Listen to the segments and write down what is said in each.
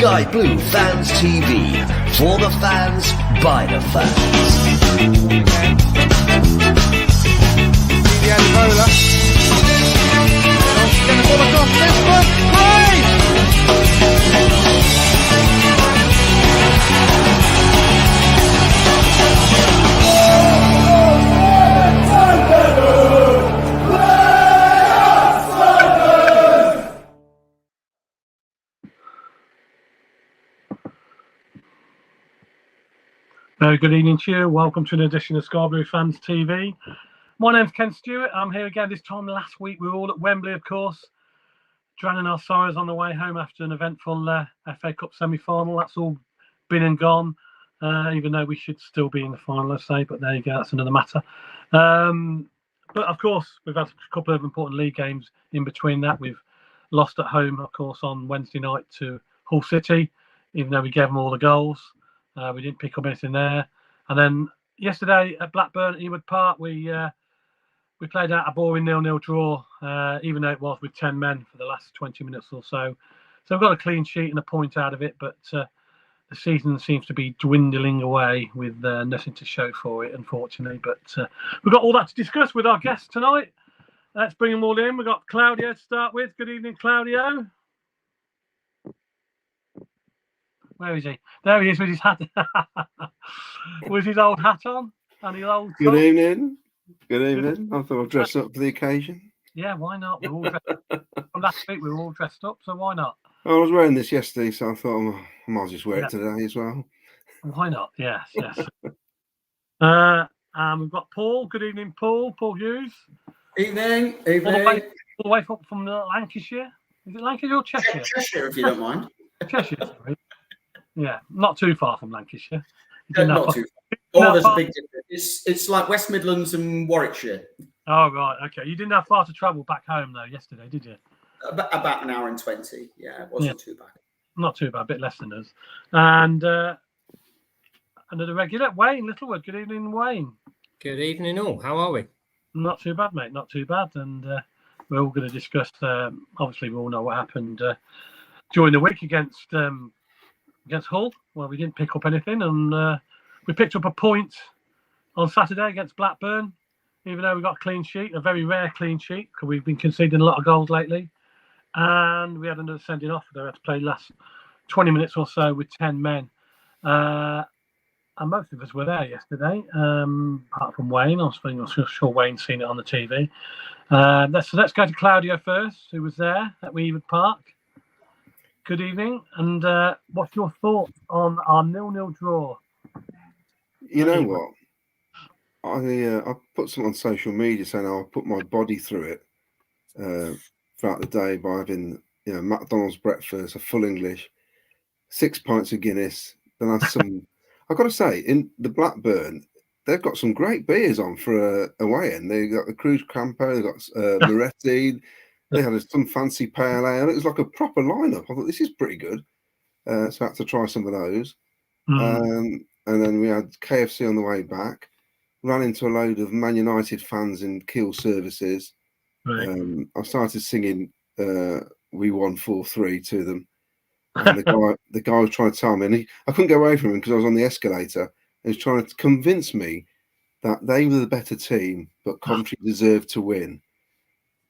Sky Blue Fans TV. For the fans, by the fans. Very good evening to you. Welcome to an edition of Sky Blue Fans TV. My name's Ken Stewart. I'm here again. This time last week we were all at Wembley, of course, drowning our sorrows on the way home after an eventful FA Cup semi-final. That's all been and gone, even though we should still be in the final, let's say. But there you go. That's another matter. But of course, we've had a couple of important league games in between that. We've lost at home, of course, on Wednesday night to Hull City, even though we gave them all the goals. We didn't pick up anything there. And then yesterday at Blackburn, Ewood Park, we played out a boring 0-0 draw, even though it was with 10 men for the last 20 minutes or so. So we've got a clean sheet and a point out of it, but the season seems to be dwindling away with nothing to show for it, unfortunately. But we've got all that to discuss with our guests tonight. Let's bring them all in. We've got Claudio to start with. Good evening, Claudio. Where is he? There he is with his hat, with his old hat on and his old. Good evening. Good evening. I thought I'd dress up for the occasion. Yeah, why not? We're all dressed up. From last week we were all dressed up, so why not? I was wearing this yesterday, so I thought I might as well just wear it today as well. Why not? Yes. And we've got Paul. Good evening, Paul. Paul Hughes. Evening. All the way from Lancashire. Is it Lancashire or Cheshire? Cheshire, if you don't mind. Cheshire, sorry. Yeah, not too far from Lancashire. Not too far. Oh, there's a big difference. It's like West Midlands and Warwickshire. Oh, right. Okay. You didn't have far to travel back home, though, yesterday, did you? About an hour and 20. Yeah, it wasn't too bad. Not too bad. A bit less than us. And another regular, Wayne Littlewood. Good evening, Wayne. Good evening, all. How are we? Not too bad, mate. Not too bad. And we're all going to discuss, obviously, we all know what happened during the week against Hull. Well, we didn't pick up anything, and we picked up a point on Saturday against Blackburn, even though we got a clean sheet, a very rare clean sheet, because we've been conceding a lot of goals lately. And we had another sending off. They had to play last 20 minutes or so with 10 men. And most of us were there yesterday, apart from Wayne. I'm sure Wayne's seen it on the TV. Let's go to Claudio first, who was there at Ewood Park. Good evening, and what's your thoughts on our 0-0 draw? You know what? I put something on social media saying I'll put my body through it throughout the day by having McDonald's breakfast, a full English, 6 pints of Guinness. Then I have some. I've got to say, in the Blackburn, they've got some great beers on for a weigh-in. They got the Cruz Campo, they got Moretti. They had some fancy pale ale. It was like a proper lineup. I thought this is pretty good. So I had to try some of those. And then we had KFC on the way back. Ran into a load of Man United fans in Kiel services. Right. I started singing "We Won 4-3" to them. And the guy was trying to tell me, and I couldn't get away from him because I was on the escalator. He was trying to convince me that they were the better team, but Coventry deserved to win.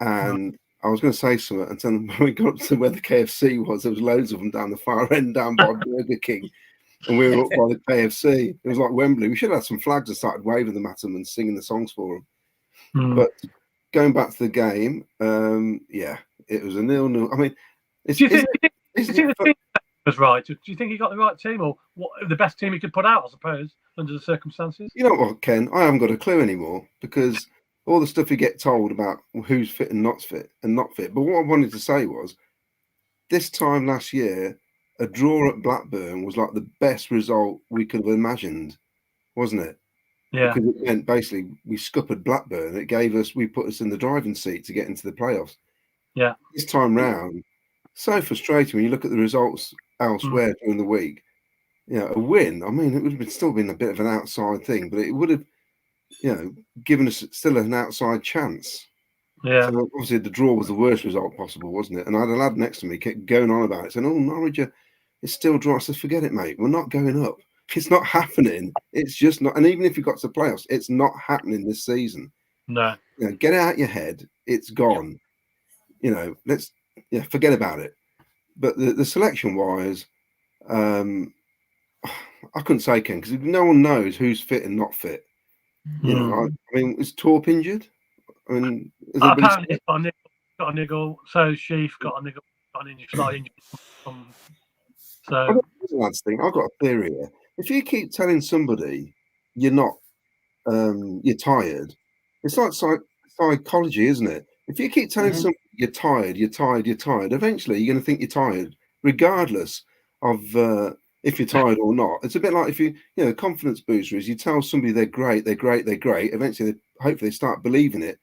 And I was going to say something, and then when we got to where the KFC was, there was loads of them down the far end, down by Burger King, and we were up by the KFC. It was like Wembley. We should have had some flags and started waving them at them and singing the songs for them. But going back to the game, it was a 0-0. I mean, do you think the team was right? Do you think he got the right team, or what, the best team he could put out, I suppose, under the circumstances? You know what, Ken? I haven't got a clue anymore, because all the stuff you get told about who's fit and not fit. But what I wanted to say was, this time last year, a draw at Blackburn was like the best result we could have imagined, wasn't it? Yeah. Because it meant basically we scuppered Blackburn. We put us in the driving seat to get into the playoffs. Yeah. This time round, so frustrating when you look at the results elsewhere during the week. A win, I mean, it would have still been a bit of an outside thing, but it would have, given us still an outside chance. Yeah. So obviously the draw was the worst result possible, wasn't it? And I had a lad next to me kept going on about it, saying, "Oh, Norwich are it's still dry. So forget it, mate. We're not going up. It's not happening. It's just not. And even if you got to playoffs, it's not happening this season. No. Get it out your head. It's gone. Let's forget about it. But the selection wise, I couldn't say, Ken, because no one knows who's fit and not fit. I mean, is Torp injured? I mean, apparently he's got a niggle. So Sheaf got a niggle, got an injury, slight injury. So lads thing. I've got a theory here. If you keep telling somebody you're not, you're tired, it's like psychology, isn't it? If you keep telling somebody you're tired, eventually you're going to think you're tired, regardless of if you're tired or not. It's a bit like if the confidence booster is you tell somebody they're great. Eventually, hopefully, they start believing it.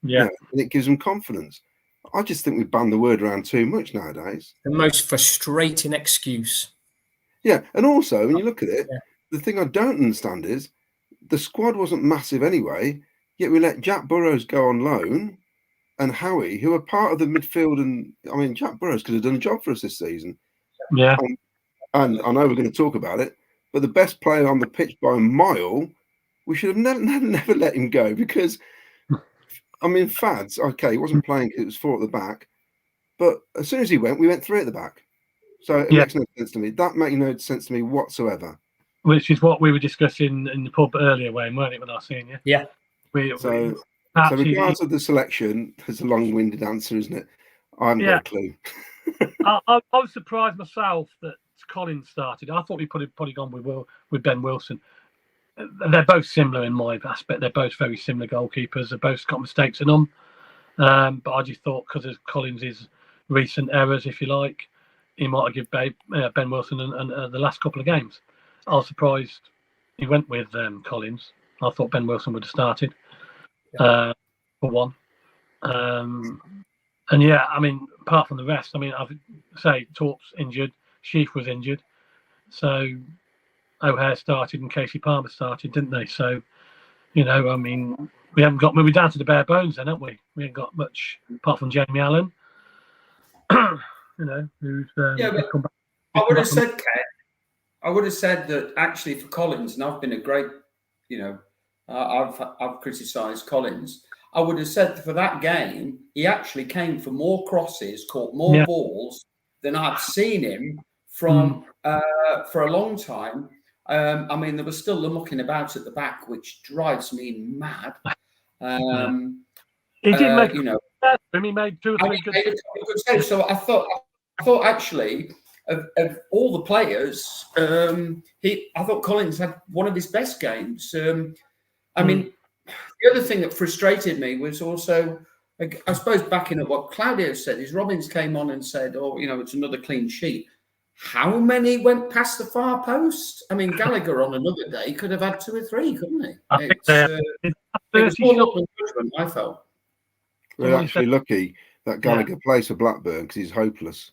Yeah, and it gives them confidence. I just think we ban the word around too much nowadays. The most frustrating excuse. Yeah, and also when you look at it, the thing I don't understand is the squad wasn't massive anyway, yet we let Jack Burrows go on loan and Howie, who are part of the midfield. And I mean, Jack Burrows could have done a job for us this season. Yeah. And I know we're going to talk about it, but the best player on the pitch by a mile, we should have never let him go because, I mean, Fads, okay, he wasn't playing because it was 4 at the back, but as soon as he went, we went 3 at the back. So it makes no sense to me. That makes no sense to me whatsoever. Which is what we were discussing in the pub earlier, Wayne, weren't it, when I was seeing you? Yeah. So regardless of the selection, it's a long-winded answer, isn't it? I haven't got a clue. I was surprised myself that Collins started. I thought we probably gone with Ben Wilson. They're both similar in my aspect. They're both very similar goalkeepers. They've both got mistakes in them. But I just thought because of Collins' recent errors, if you like, he might have given Ben Wilson and the last couple of games. I was surprised he went with Collins. I thought Ben Wilson would have started for one. And I mean, apart from the rest, I mean, I'd say Torp's injured, Sheaf was injured, so O'Hare started and Casey Palmer started, didn't they? So, I mean, we're down to the bare bones then, aren't we? We ain't got much apart from Jamie Allen, who's come back. I would have said, Ken, I would have said that actually for Collins, and I've been a great, I've criticised Collins. I would have said for that game, he actually came for more crosses, caught more balls than I've seen him from for a long time. I mean, there was still the mucking about at the back, which drives me mad. He did make, he made 2 or 3 good saves. So I thought actually of all the players, I thought Collins had one of his best games. I mean. The other thing that frustrated me was also, I suppose, backing up what Claudio said, is Robbins came on and said, it's another clean sheet. How many went past the far post? I mean, Gallagher on another day could have had 2 or 3, couldn't he? It was more luck than judgment, I felt. We're actually lucky that Gallagher plays for Blackburn because he's hopeless.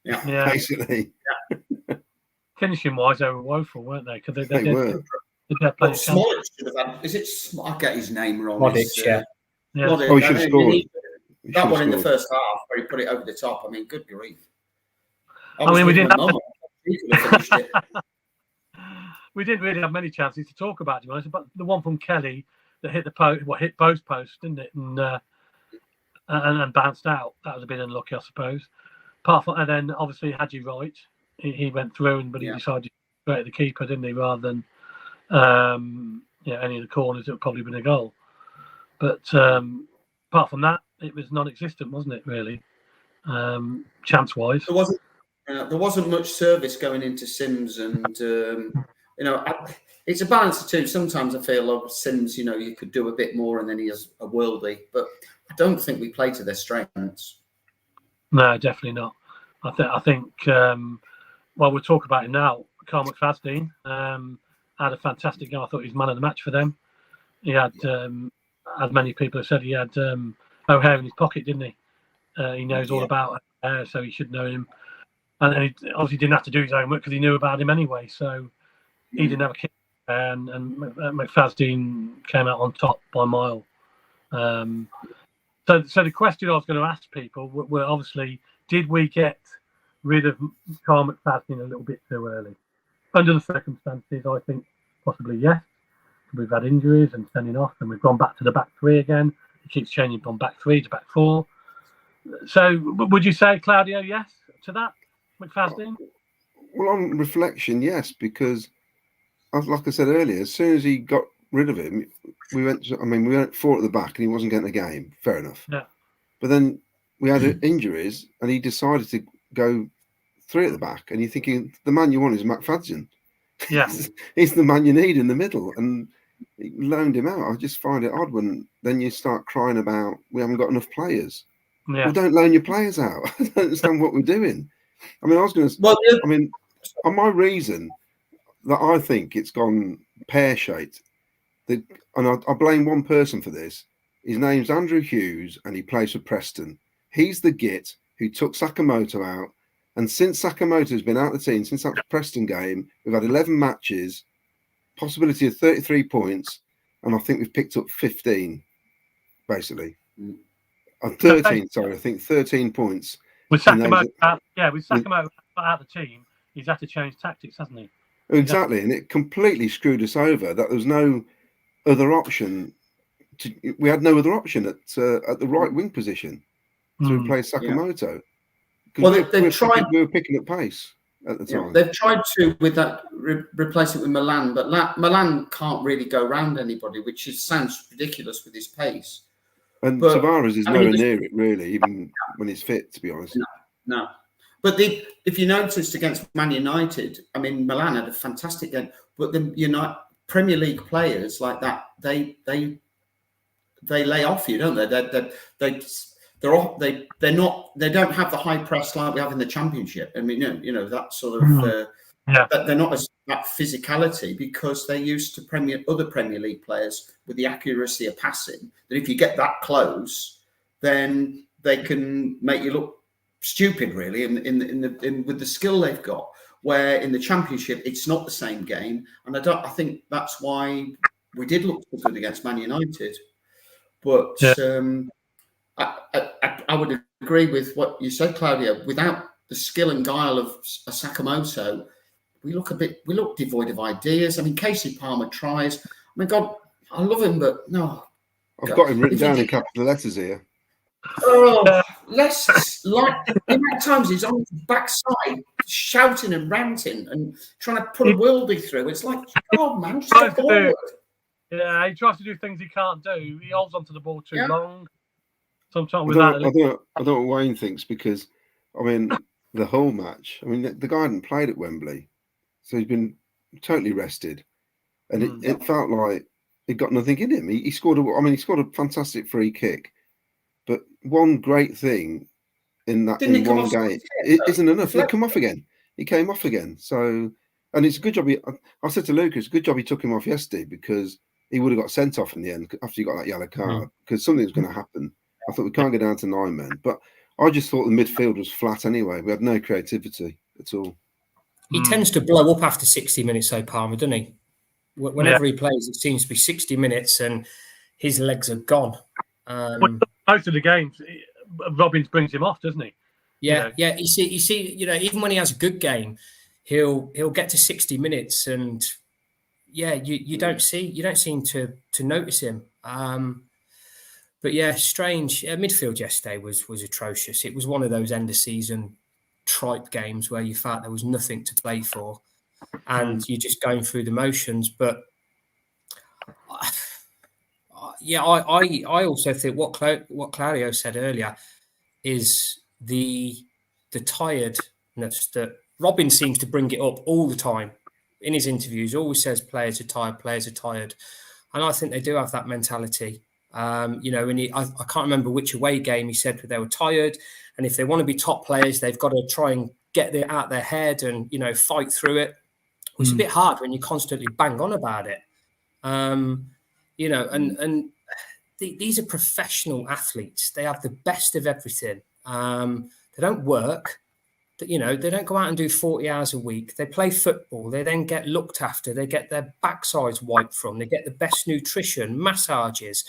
Yeah. Basically. Yeah. Finishing wise, they were woeful, weren't they? Because they were. Smollett should have had. Is it? I get his name wrong. Modic, yeah. Oh, he should have scored. That one in the first half where he put it over the top. I mean, good grief. I mean, we didn't really have many chances to talk about, to be honest. But the one from Kelly that hit hit both posts, didn't it? And bounced out. That was a bit unlucky, I suppose. Apart from, and then obviously Hadji Wright, he went through, but he decided to go at the keeper, didn't he? Rather than any of the corners, it would probably been a goal. But apart from that, it was non-existent, wasn't it? Really, chance-wise, there wasn't much service going into Sims, and it's a balance of two. Sometimes I feel Sims, you could do a bit more, and then he has a worldie. But I don't think we play to their strengths. No, definitely not. I think. We'll talk about him now. Carl McFadden had a fantastic game. I thought he was man of the match for them. He had, as many people have said, he had O'Hare in his pocket, didn't he? He knows all about O'Hare, so he should know him. And he obviously didn't have to do his own work because he knew about him anyway. So he didn't have a kick. And McFadden came out on top by a mile. So the question I was going to ask people were obviously, did we get rid of Carl McFadden a little bit too early. Under the circumstances, I think possibly yes. We've had injuries and sending off, and we've gone back to the back three again. It keeps changing from back three to back four. So, would you say, Claudio, yes to that, McFadden? Well, on reflection, yes, because like I said earlier, as soon as he got rid of him, we went 4 at the back, and he wasn't getting a game. Fair enough. Yeah. But then we had injuries, and he decided to go 3 at the back, and you're thinking the man you want is McFadden. Yeah, he's the man you need in the middle, and he loaned him out. I just find it odd when then you start crying about we haven't got enough players. yeah. Well, don't loan your players out. I don't understand what we're doing. I mean, on my reason that I think it's gone pear-shaped, and I blame one person for this. His name's Andrew Hughes, and he plays for Preston. He's the git who took Sakamoto out. And since Sakamoto's been out of the team, since that Preston game, we've had 11 matches, possibility of 33 points, and I think we've picked up 15, basically. 13, sorry, I think 13 points. With Sakamoto out of the team, he's had to change tactics, hasn't he? Exactly, and it completely screwed us over. That there was no other option. We had no other option at the right wing position to replace Sakamoto. Yeah. Well, they've tried. We were picking up pace at the time. They've tried to with that replace it with Milan, but Milan can't really go round anybody, which sounds ridiculous with his pace. And Tavares is nowhere near it, really, even when he's fit. To be honest, no. But if you noticed against Man United, I mean, Milan had a fantastic game, but the Premier League players like that, they lay off you, don't they? They don't have the high press like we have in the Championship. I mean, that sort of they're not as that physicality because they're used to other Premier League players with the accuracy of passing. That if you get that close, then they can make you look stupid, really. In with the skill they've got, where in the Championship it's not the same game, and I think that's why we did look so good against Man United, but. I would agree with what you said, Claudio. Without the skill and guile of a Sakamoto, we look devoid of ideas. I mean, Casey Palmer tries. I mean, God, I love him, but no. I've got him written down in capital letters here. Oh, less like the amount of times he's on his backside shouting and ranting and trying to put a worldie through. It's like, oh man, just go forward. Yeah, he tries to do things he can't do. He holds onto the ball too long. Sometimes I don't know what Wayne thinks because, I mean, the whole match. I mean, the guy hadn't played at Wembley, so he's been totally rested, and it felt like he got nothing in him. He scored a fantastic free kick, but one great thing in one game it isn't enough. He came off again. So, and it's a good job. I said to Lucas, good job he took him off yesterday because he would have got sent off in the end after he got that yellow card because something was going to happen. I thought we can't go down to 9 men, but I just thought the midfield was flat anyway. We had no creativity at all. He tends to blow up after 60 minutes, though, Palmer, doesn't he? Whenever he plays, it seems to be 60 minutes and his legs are gone. Most of the games, Robbins brings him off, doesn't he? Yeah, yeah. You see, even when he has a good game, he'll get to 60 minutes and you don't seem to notice him. But yeah, strange. Midfield yesterday was atrocious. It was one of those end of season trite games where you felt there was nothing to play for, and you're just going through the motions. But I also think what Claudio said earlier is the tiredness that Robin seems to bring it up all the time in his interviews. Always says players are tired, and I think they do have that mentality. I can't remember which away game he said that they were tired, and if they want to be top players, they've got to try and get it out their head and fight through it. It's a bit hard when you constantly bang on about it, these are professional athletes. They have the best of everything. They don't work. They don't go out and do 40 hours a week. They play football. They then get looked after. They get their backsides wiped from. They get the best nutrition, massages.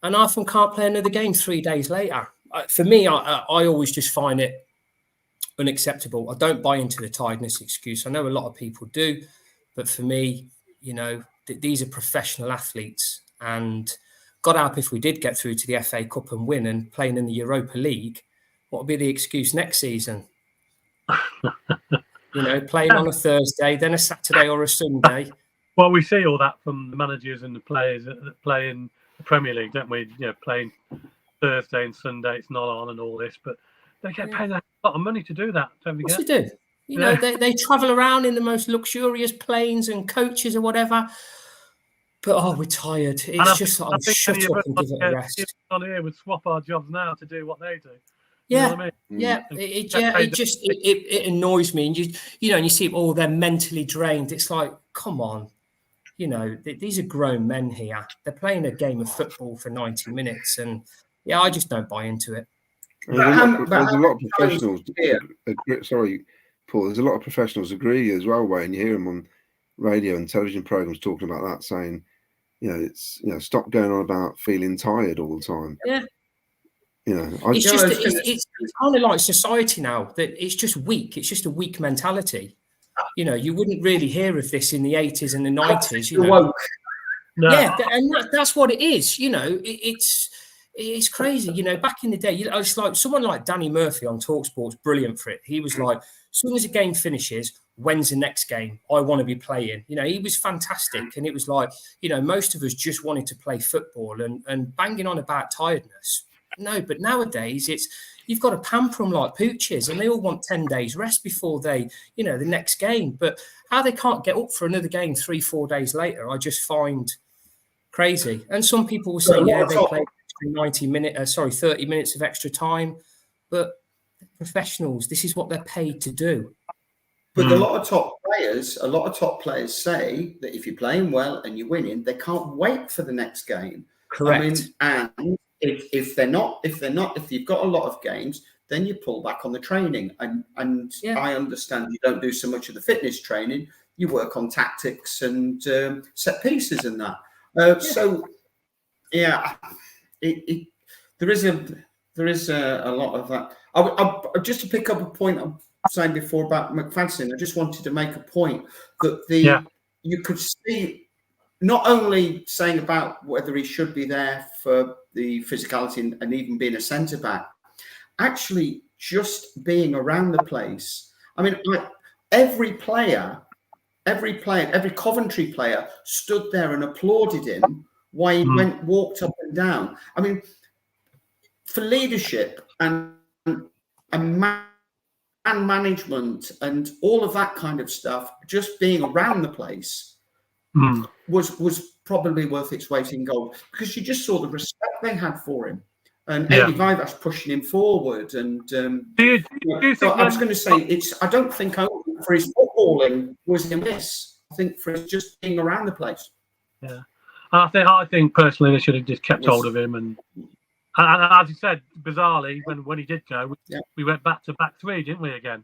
And often can't play another game 3 days later. For me, I always just find it unacceptable. I don't buy into the tiredness excuse. I know a lot of people do, but for me, you know, these are professional athletes, and God help if we did get through to the FA Cup and win and playing in the Europa League, what would be the excuse next season? You know, playing on a Thursday, then a Saturday or a Sunday. Well, we see all that from the managers and the players that play in the Premier League, don't we? You know, playing Thursday and Sunday, it's not on and all this, but they get paid a lot of money to do that, don't forget. Of course they do. You know, they travel around in the most luxurious planes and coaches or whatever. But, we're tired. It's just like, shut up and give it a rest. On here would swap our jobs now to do what they do. Yeah, you know what I mean? yeah. It annoys me. And you know, and you see, they're mentally drained. It's like, come on. You know, these are grown men here. They're playing a game of football for 90 minutes. And, I just don't buy into it. There's a lot of professionals. Sorry, Paul. There's a lot of professionals agree as well, Wayne. You hear them on radio and television programs talking about that, saying, stop going on about feeling tired all the time. Yeah. You know, it's kind of like society now, that it's just weak. It's just a weak mentality. You know, you wouldn't really hear of this in the 80s and the 90s. You know, no. Yeah, and that's what it is. You know, it's crazy. You know, back in the day, it's like someone like Danny Murphy on TalkSport's brilliant for it. He was like, as soon as a game finishes, when's the next game? I want to be playing. You know, he was fantastic. And it was like, you know, most of us just wanted to play football and banging on about tiredness. No, but nowadays you've got to pamper them like pooches, and they all want 10 days rest before they, you know, the next game. But how they can't get up for another game 3-4 days later, I just find crazy. And some people will say, they played 30 minutes of extra time. But professionals, this is what they're paid to do. But a lot of top players say that if you're playing well and you're winning, they can't wait for the next game. Correct. I mean, and if you've got a lot of games, then you pull back on the training. And I understand you don't do so much of the fitness training. You work on tactics and set pieces and that. There is a lot of that. I just to pick up a point I'm saying before about McFadden, I just wanted to make a point that you could see, not only saying about whether he should be there for the physicality and even being a centre back, actually just being around the place. I mean, every Coventry player stood there and applauded him while he walked up and down. I mean, for leadership and man management and all of that kind of stuff, just being around the place was probably worth its weight in gold, because you just saw the respect they had for him, and Eddie Vivas pushing him forward. And I was going to say, I don't think only for his footballing was he a miss. I think for his just being around the place. Yeah, I think personally they should have just kept hold of him, and as you said, bizarrely, when he did go, we went back to back three, didn't we, again?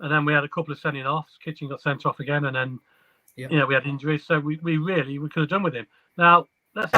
And then we had a couple of sending offs. Kitchen got sent off again, and then we had injuries, so we could have done with him. Now let's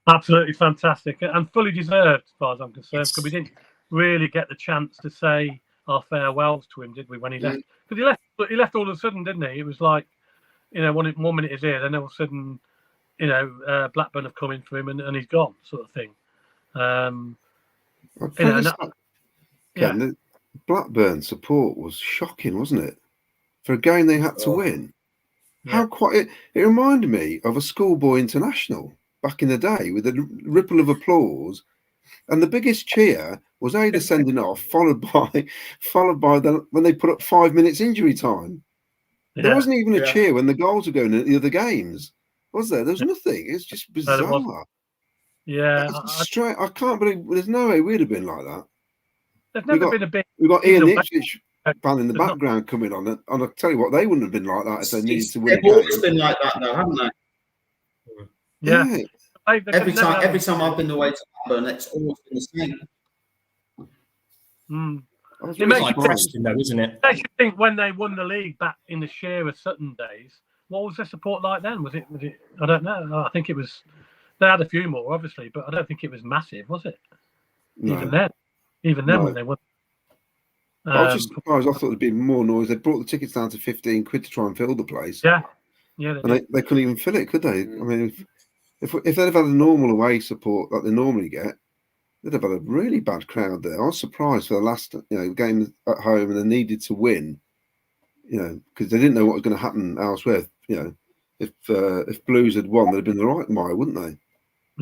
absolutely fantastic and fully deserved, as far as I'm concerned, because we didn't really get the chance to say our farewells to him, did we, when he left? Because he left all of a sudden, didn't he? It was like, one minute he's here, then all of a sudden, Blackburn have come in for him and he's gone, sort of thing. The Blackburn support was shocking, wasn't it? For a game they had to win. Yeah. It reminded me of a schoolboy international back in the day with a ripple of applause, and the biggest cheer was Ada sending off, followed by when they put up 5 minutes injury time. There wasn't even a cheer when the goals were going in at the other games, was there? There was nothing. It's just bizarre. Yeah, I can't believe there's no way we'd have been like that. There's never been a big. We've got Ian Ipswich band in the background coming on, and I'll tell you what, they wouldn't have been like that if they needed to win. They've always been like that, though, haven't they? Yeah. Every time I've been away to Blackburn, it's always been the same. It makes like Preston, though, isn't it? Makes you think when they won the league back in the Shearer Sutton days, what was their support like then? Was it? I don't know. I think it was. They had a few more, obviously, but I don't think it was massive, was it? No. Even then, when they won. I was just surprised. I thought there'd be more noise. They brought the tickets down to 15 quid to try and fill the place. Yeah. And they couldn't even fill it, could they? I mean, if they'd have had a normal away support like they normally get, they'd have had a really bad crowd there. I was surprised for the last game at home, and they needed to win, because they didn't know what was going to happen elsewhere. If Blues had won, they'd have been the right mile, wouldn't they?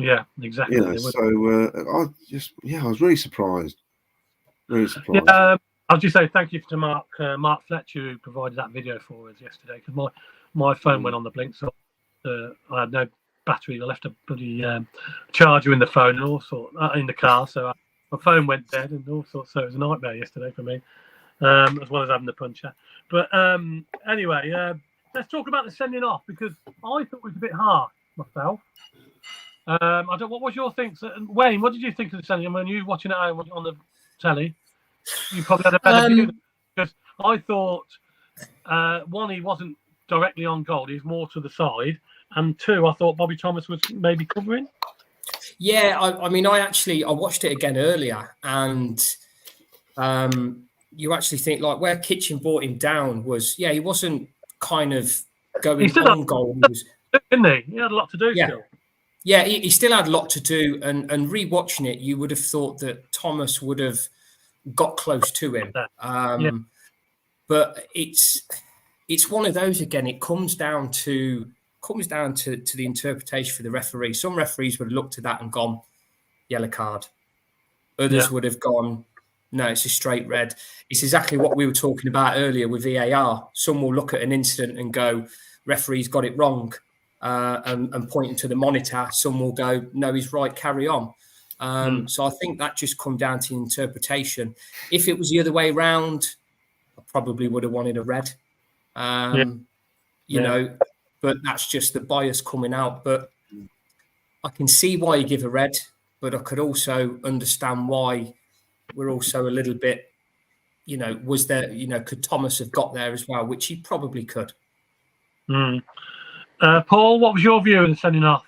Yeah, exactly. I was really surprised. Really surprised. Yeah, I'll just say thank you to Mark Fletcher, who provided that video for us yesterday, because my phone went on the blink, so I had no battery. I left a bloody charger in the phone and all sorts in the car, so my phone went dead and all sorts. So it was a nightmare yesterday for me, as well as having the puncher. But anyway, let's talk about the sending off, because I thought it was a bit harsh myself. What was your things, Wayne? What did you think of the sending off when you were watching it on the telly? You probably had a better view, because I thought one, he wasn't directly on goal; he was more to the side, and two, I thought Bobby Thomas was maybe covering. Yeah, I mean, I watched it again earlier, and you actually think like where Kitchen brought him down was, he wasn't kind of going on goal. Didn't he? He had a lot to do still. Yeah, he still had a lot to do, and rewatching it, you would have thought that Thomas would have got close to him. But it's one of those again. It comes down to the interpretation for the referee. Some referees would have looked at that and gone, yellow card. Others would have gone, no, it's a straight red. It's exactly what we were talking about earlier with VAR. Some will look at an incident and go, referee's got it wrong, and pointing to the monitor. Some will go, no, he's right, carry on. So I think that just come down to interpretation. If it was the other way around, I probably would have wanted a red. But that's just the bias coming out. But I can see why you give a red, but I could also understand why we're also a little bit, was there, could Thomas have got there as well, which he probably could. Paul, what was your view of the sending off?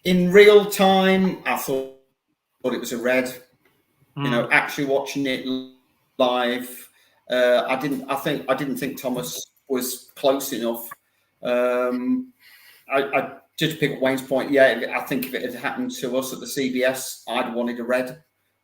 In real time, I thought it was a red. Actually watching it live, I didn't think Thomas was close enough. I just to pick up Wayne's point. I think if it had happened to us at the CBS, I'd wanted a red.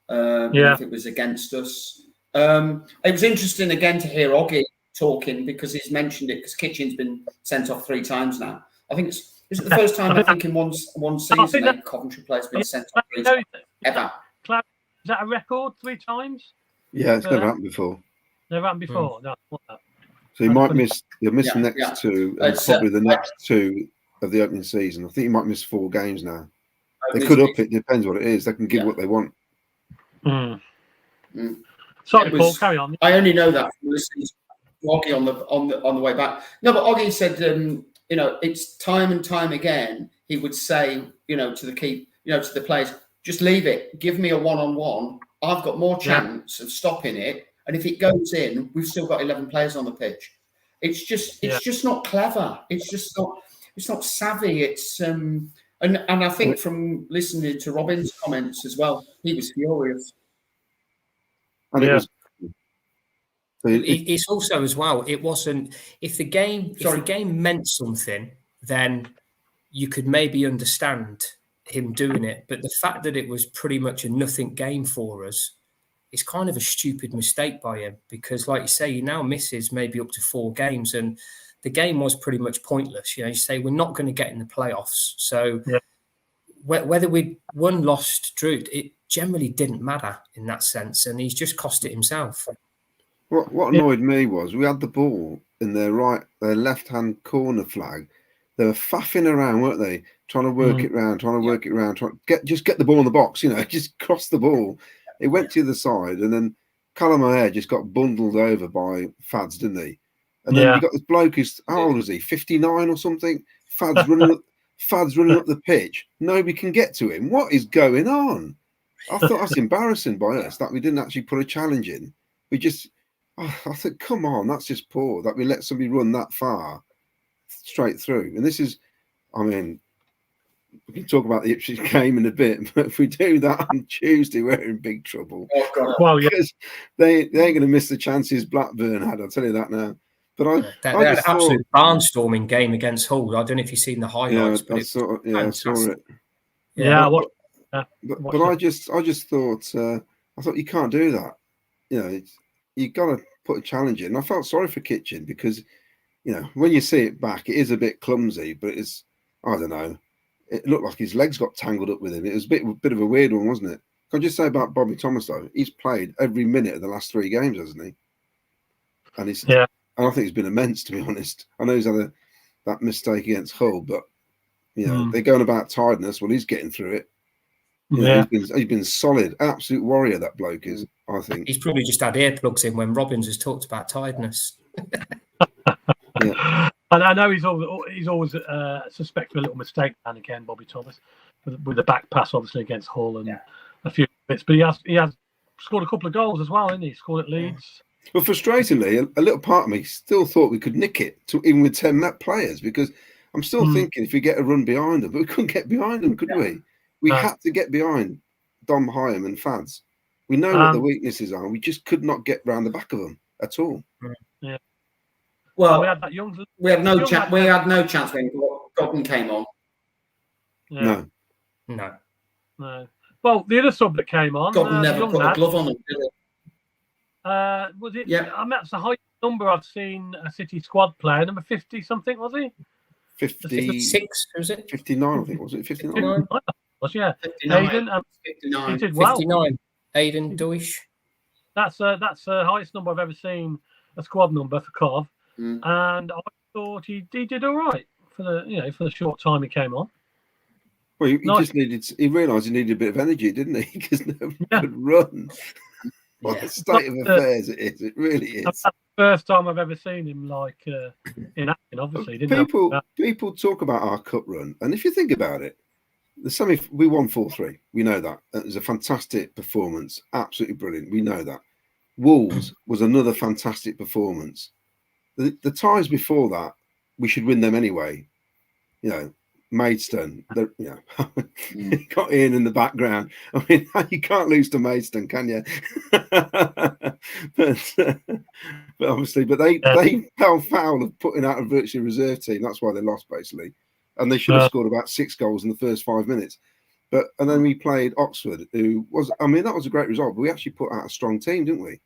If it was against us, it was interesting again to hear Oggy talking, because he's mentioned it, because Kitchen's been sent off 3 times now. I think is it the first time I think in one season that Coventry players been sent off 3 times ever. Is that a record? 3 times? Yeah, it's never happened before. Never happened before. No. So you'll miss the next 2, and probably the next 2 of the opening season. I think you might miss 4 games now. They could up it. Depends what it is. They can give what they want. Sorry, Paul. Carry on. I only know that from listening to Oggy on the way back. No, but Oggy said, it's time and time again. He would say, to the players, just leave it. Give me a 1-on-1. I've got more chance of stopping it. And if it goes in, we've still got 11 players on the pitch. It's just not clever. It's not savvy. It's and I think from listening to Robin's comments as well, he was furious. And So It's also as well. It wasn't if the game meant something, then you could maybe understand him doing it. But the fact that it was pretty much a nothing game for us, it's kind of a stupid mistake by him because, like you say, he now misses maybe up to 4 games, and the game was pretty much pointless. You say we're not going to get in the playoffs, so whether we won, lost, drew, it generally didn't matter in that sense, and he's just cost it himself. What annoyed me was we had the ball in their left-hand corner flag. They were faffing around, weren't they? Trying to work it round, trying to get the ball in the box, just cross the ball. It went to the other side, and then Callum O'Hare just got bundled over by Fads, didn't he? And then you got this bloke who's, how old is he? 59 or something? Fads running up the pitch. Nobody can get to him. What is going on? I thought that's embarrassing by us that we didn't actually put a challenge in. We just, I thought, come on, that's just poor that we let somebody run that far straight through. And this is, I mean, we can talk about the Ipswich game in a bit, but if we do that on Tuesday, we're in big trouble. Oh, God. Well, yeah. Because they ain't going to miss the chances Blackburn had, I'll tell you that now. But I They had an just absolute barnstorming game against Hull. I don't know if you've seen the highlights, but I saw it. Yeah, but I just thought I thought you can't do that. You got to put a challenge in. I felt sorry for Kitchen because when you see it back, it is a bit clumsy, but it's, I don't know. It looked like his legs got tangled up with him. It was a bit of a weird one, wasn't it? Can I just say about Bobby Thomas though? He's played every minute of the last 3 games, hasn't he? And and I think he's been immense, to be honest. I know he's had that mistake against Hull, but they're going about tiredness. Well, he's getting through it. He's been solid, absolute warrior. That bloke is. I think he's probably just had earplugs in when Robbins has talked about tiredness. And I know he's always suspected a little mistake and again, Bobby Thomas, with the back pass obviously against Hull and a few bits, but he has scored a couple of goals as well, hasn't he? He scored at Leeds. Well, frustratingly, a little part of me still thought we could nick it, even with 10 net players, because I'm still thinking if we get a run behind them, but we couldn't get behind them, could we? We had to get behind Dom Hyam and Fads. We know what the weaknesses are. We just could not get round the back of them at all. Yeah. Well, we had that young. We had no chance. We had no chance when Godden came on. Yeah. No. Well, the other sub that came on, Godden never put a glove on him, did he? Was it? Yeah. I mean, that's the highest number I've seen a City squad player. Number 50 something, was he? 56, was it? 59, I think. Was it 59? Was, yeah. 59. Hayden, 59. he did well. 59. Aidan Deutsch. That's the highest number I've ever seen a squad number for Cov, and I thought he did all right for the short time he came on. Well, he realised he needed a bit of energy, didn't he? Because nobody could run. What a state of affairs it is. It really is. That's the first time I've ever seen him in action. Obviously, people talk about our cup run, and if you think about it, we won 4-3. We know that. It was a fantastic performance, absolutely brilliant. We know that. Wolves was another fantastic performance. The ties before that, we should win them anyway. Maidstone, got Ian in the background. I mean, you can't lose to Maidstone, can you? but obviously, they fell foul of putting out a virtually reserve team. That's why they lost, basically. And they should have scored about 6 goals in the first 5 minutes. And then we played Oxford, that was a great result. But we actually put out a strong team, didn't we?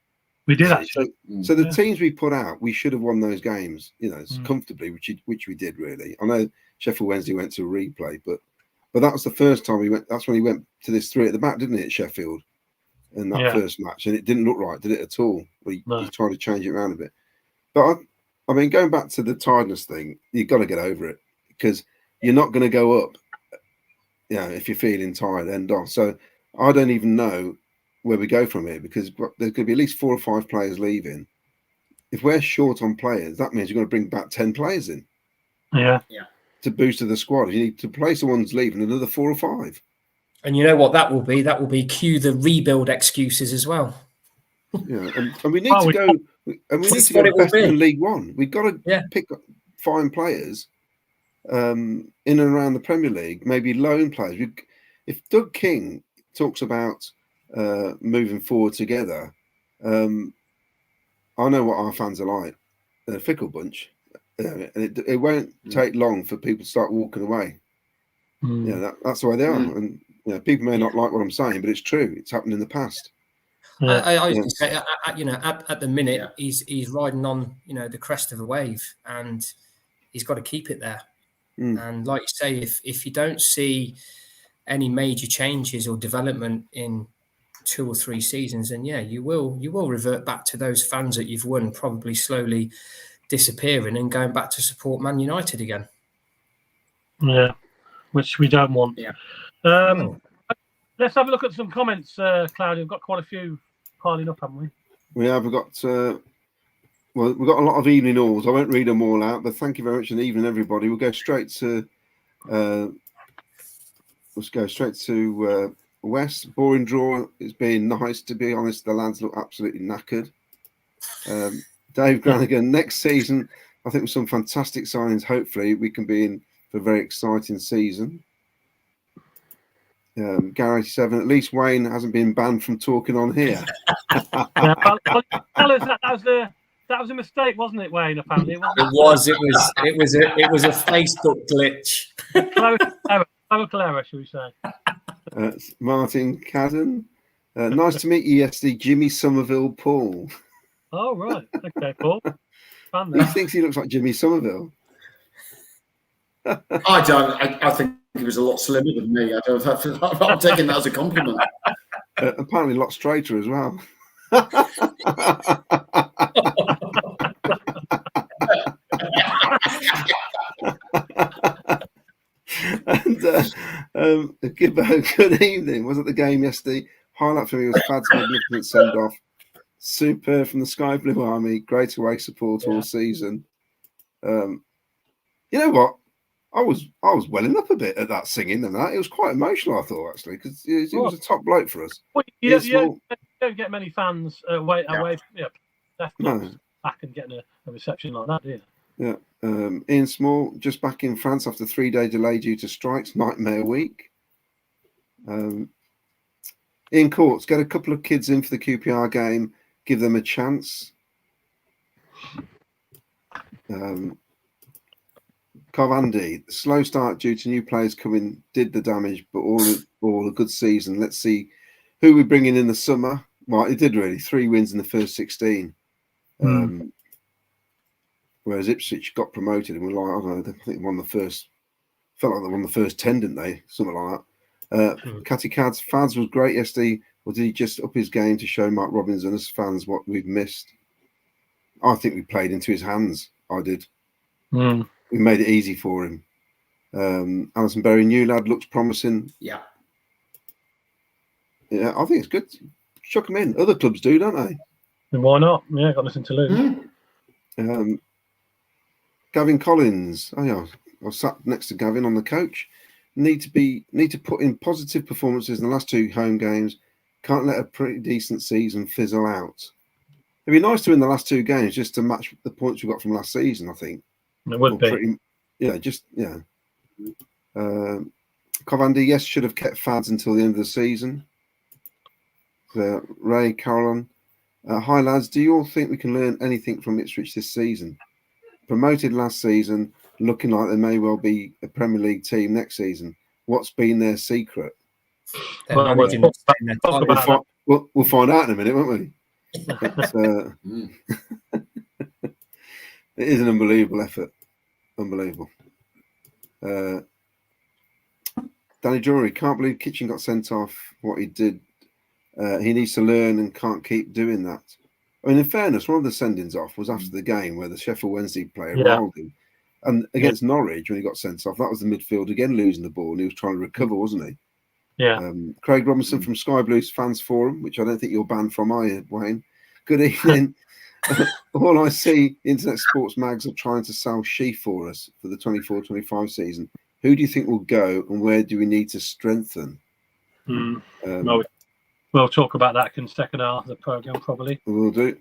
We did actually. So the teams we put out, we should have won those games, comfortably, which we did really. I know Sheffield Wednesday went to a replay, but that was the first time we went. That's when he went to this 3 at the back, didn't it, at Sheffield, in that first match, and it didn't look right, did it at all? He tried to change it around a bit. But I mean, going back to the tiredness thing, you've got to get over it because you're not going to go up, if you're feeling tired end on. So I don't even know where we go from here because there's going to be at least 4 or 5 players leaving. If we're short on players, that means you're going to bring back 10 players in. Yeah. To boost to the squad. You need to replace the ones leaving another 4 or 5. And you know what that will be? That will be cue the rebuild excuses as well. Yeah, and we need to go. And we need to go best in League One. We've got to pick up fine players in and around the Premier League. Maybe loan players. If Doug King talks about moving forward together, I know what our fans are like. They're a fickle bunch. And it won't take long for people to start walking away. That's the way they are. And people may not like what I'm saying, but it's true. It's happened in the past. I was going to say, at the minute, he's riding on, the crest of a wave, and he's got to keep it there. And like you say, if you don't see any major changes or development in 2 or 3 seasons, then you will revert back to those fans that you've won, probably slowly disappearing and going back to support Man United again. Yeah, which we don't want. Yeah. Let's have a look at some comments, Claudia. We've got quite a few piling up, haven't we? We have. We've got we've got a lot of evening alls. I won't read them all out, but thank you very much and evening, everybody. We'll go straight to West. Boring draw. It's been nice, to be honest. The lads look absolutely knackered. Dave Granigan, next season, I think with some fantastic signings, hopefully we can be in for a very exciting season. Gary 7, at least Wayne hasn't been banned from talking on here. That was a mistake, wasn't it, Wayne? Apparently, It was a Facebook glitch. Clerical error, shall we say? Martin Cadden, nice to meet you, yesterday, Jimmy Somerville Paul. Oh right, okay, Paul. He thinks he looks like Jimmy Somerville. I don't. I think he was a lot slimmer than me. I'm taking that as a compliment. Apparently, a lot straighter as well. And Gibbo, good evening. Was at the game yesterday. Highlight for me was Fad's magnificent send-off. Superb from the Sky Blue Army. Great away support all season. You know what? I was welling up a bit at that singing and that. It was quite emotional, I thought, actually, because he was a top bloke for us. Well, you don't get many fans away back and getting a reception like that, do you? Yeah. Ian Small, just back in France after 3-day delay due to strikes. Nightmare week. Ian Courts, get a couple of kids in for the QPR game. Give them a chance. Covandi, slow start due to new players coming did the damage, but all a good season. Let's see who we're bringing in the summer. Well, it did really. 3 wins in the first 16. Whereas Ipswich got promoted and were like, I don't know, I think they won the first, felt like they won the first 10, didn't they? Something like that. Catty Cads, Fads was great yesterday. Or did he just up his game to show Mark Robbins and us fans what we've missed? I think we played into his hands. I did. We made it easy for him. Alison Berry, new lad, looks promising. Yeah, I think it's good. Chuck him in. Other clubs do, don't they? And why not? Yeah, got nothing to lose. Gavin Collins. Oh yeah, I was sat next to Gavin on the coach. Need to put in positive performances in the last 2 home games. Can't let a pretty decent season fizzle out. It'd be nice to win the last 2 games just to match the points we got from last season, I think. It would be. Covandi, yes, should have kept Fads until the end of the season. Ray Carolan. Hi, lads. Do you all think we can learn anything from Ipswich this season? Promoted last season, looking like they may well be a Premier League team next season. What's been their secret? We'll find out in a minute, won't we? It is an unbelievable effort. Unbelievable. Danny Drury, can't believe Kitchen got sent off what he did. He needs to learn and can't keep doing that. I mean, in fairness, one of the sendings off was after the game where the Sheffield Wednesday player rolled him. And against Norwich, when he got sent off, that was the midfield again losing the ball and he was trying to recover, wasn't he? Yeah. Craig Robinson from Sky Blues Fans Forum, which I don't think you're banned from, are you, Wayne? Good evening. All I see, internet sports mags are trying to sell Sheaf for us for the 24-25 season. Who do you think will go and where do we need to strengthen? We'll talk about that in the second half of the programme, probably. We'll do.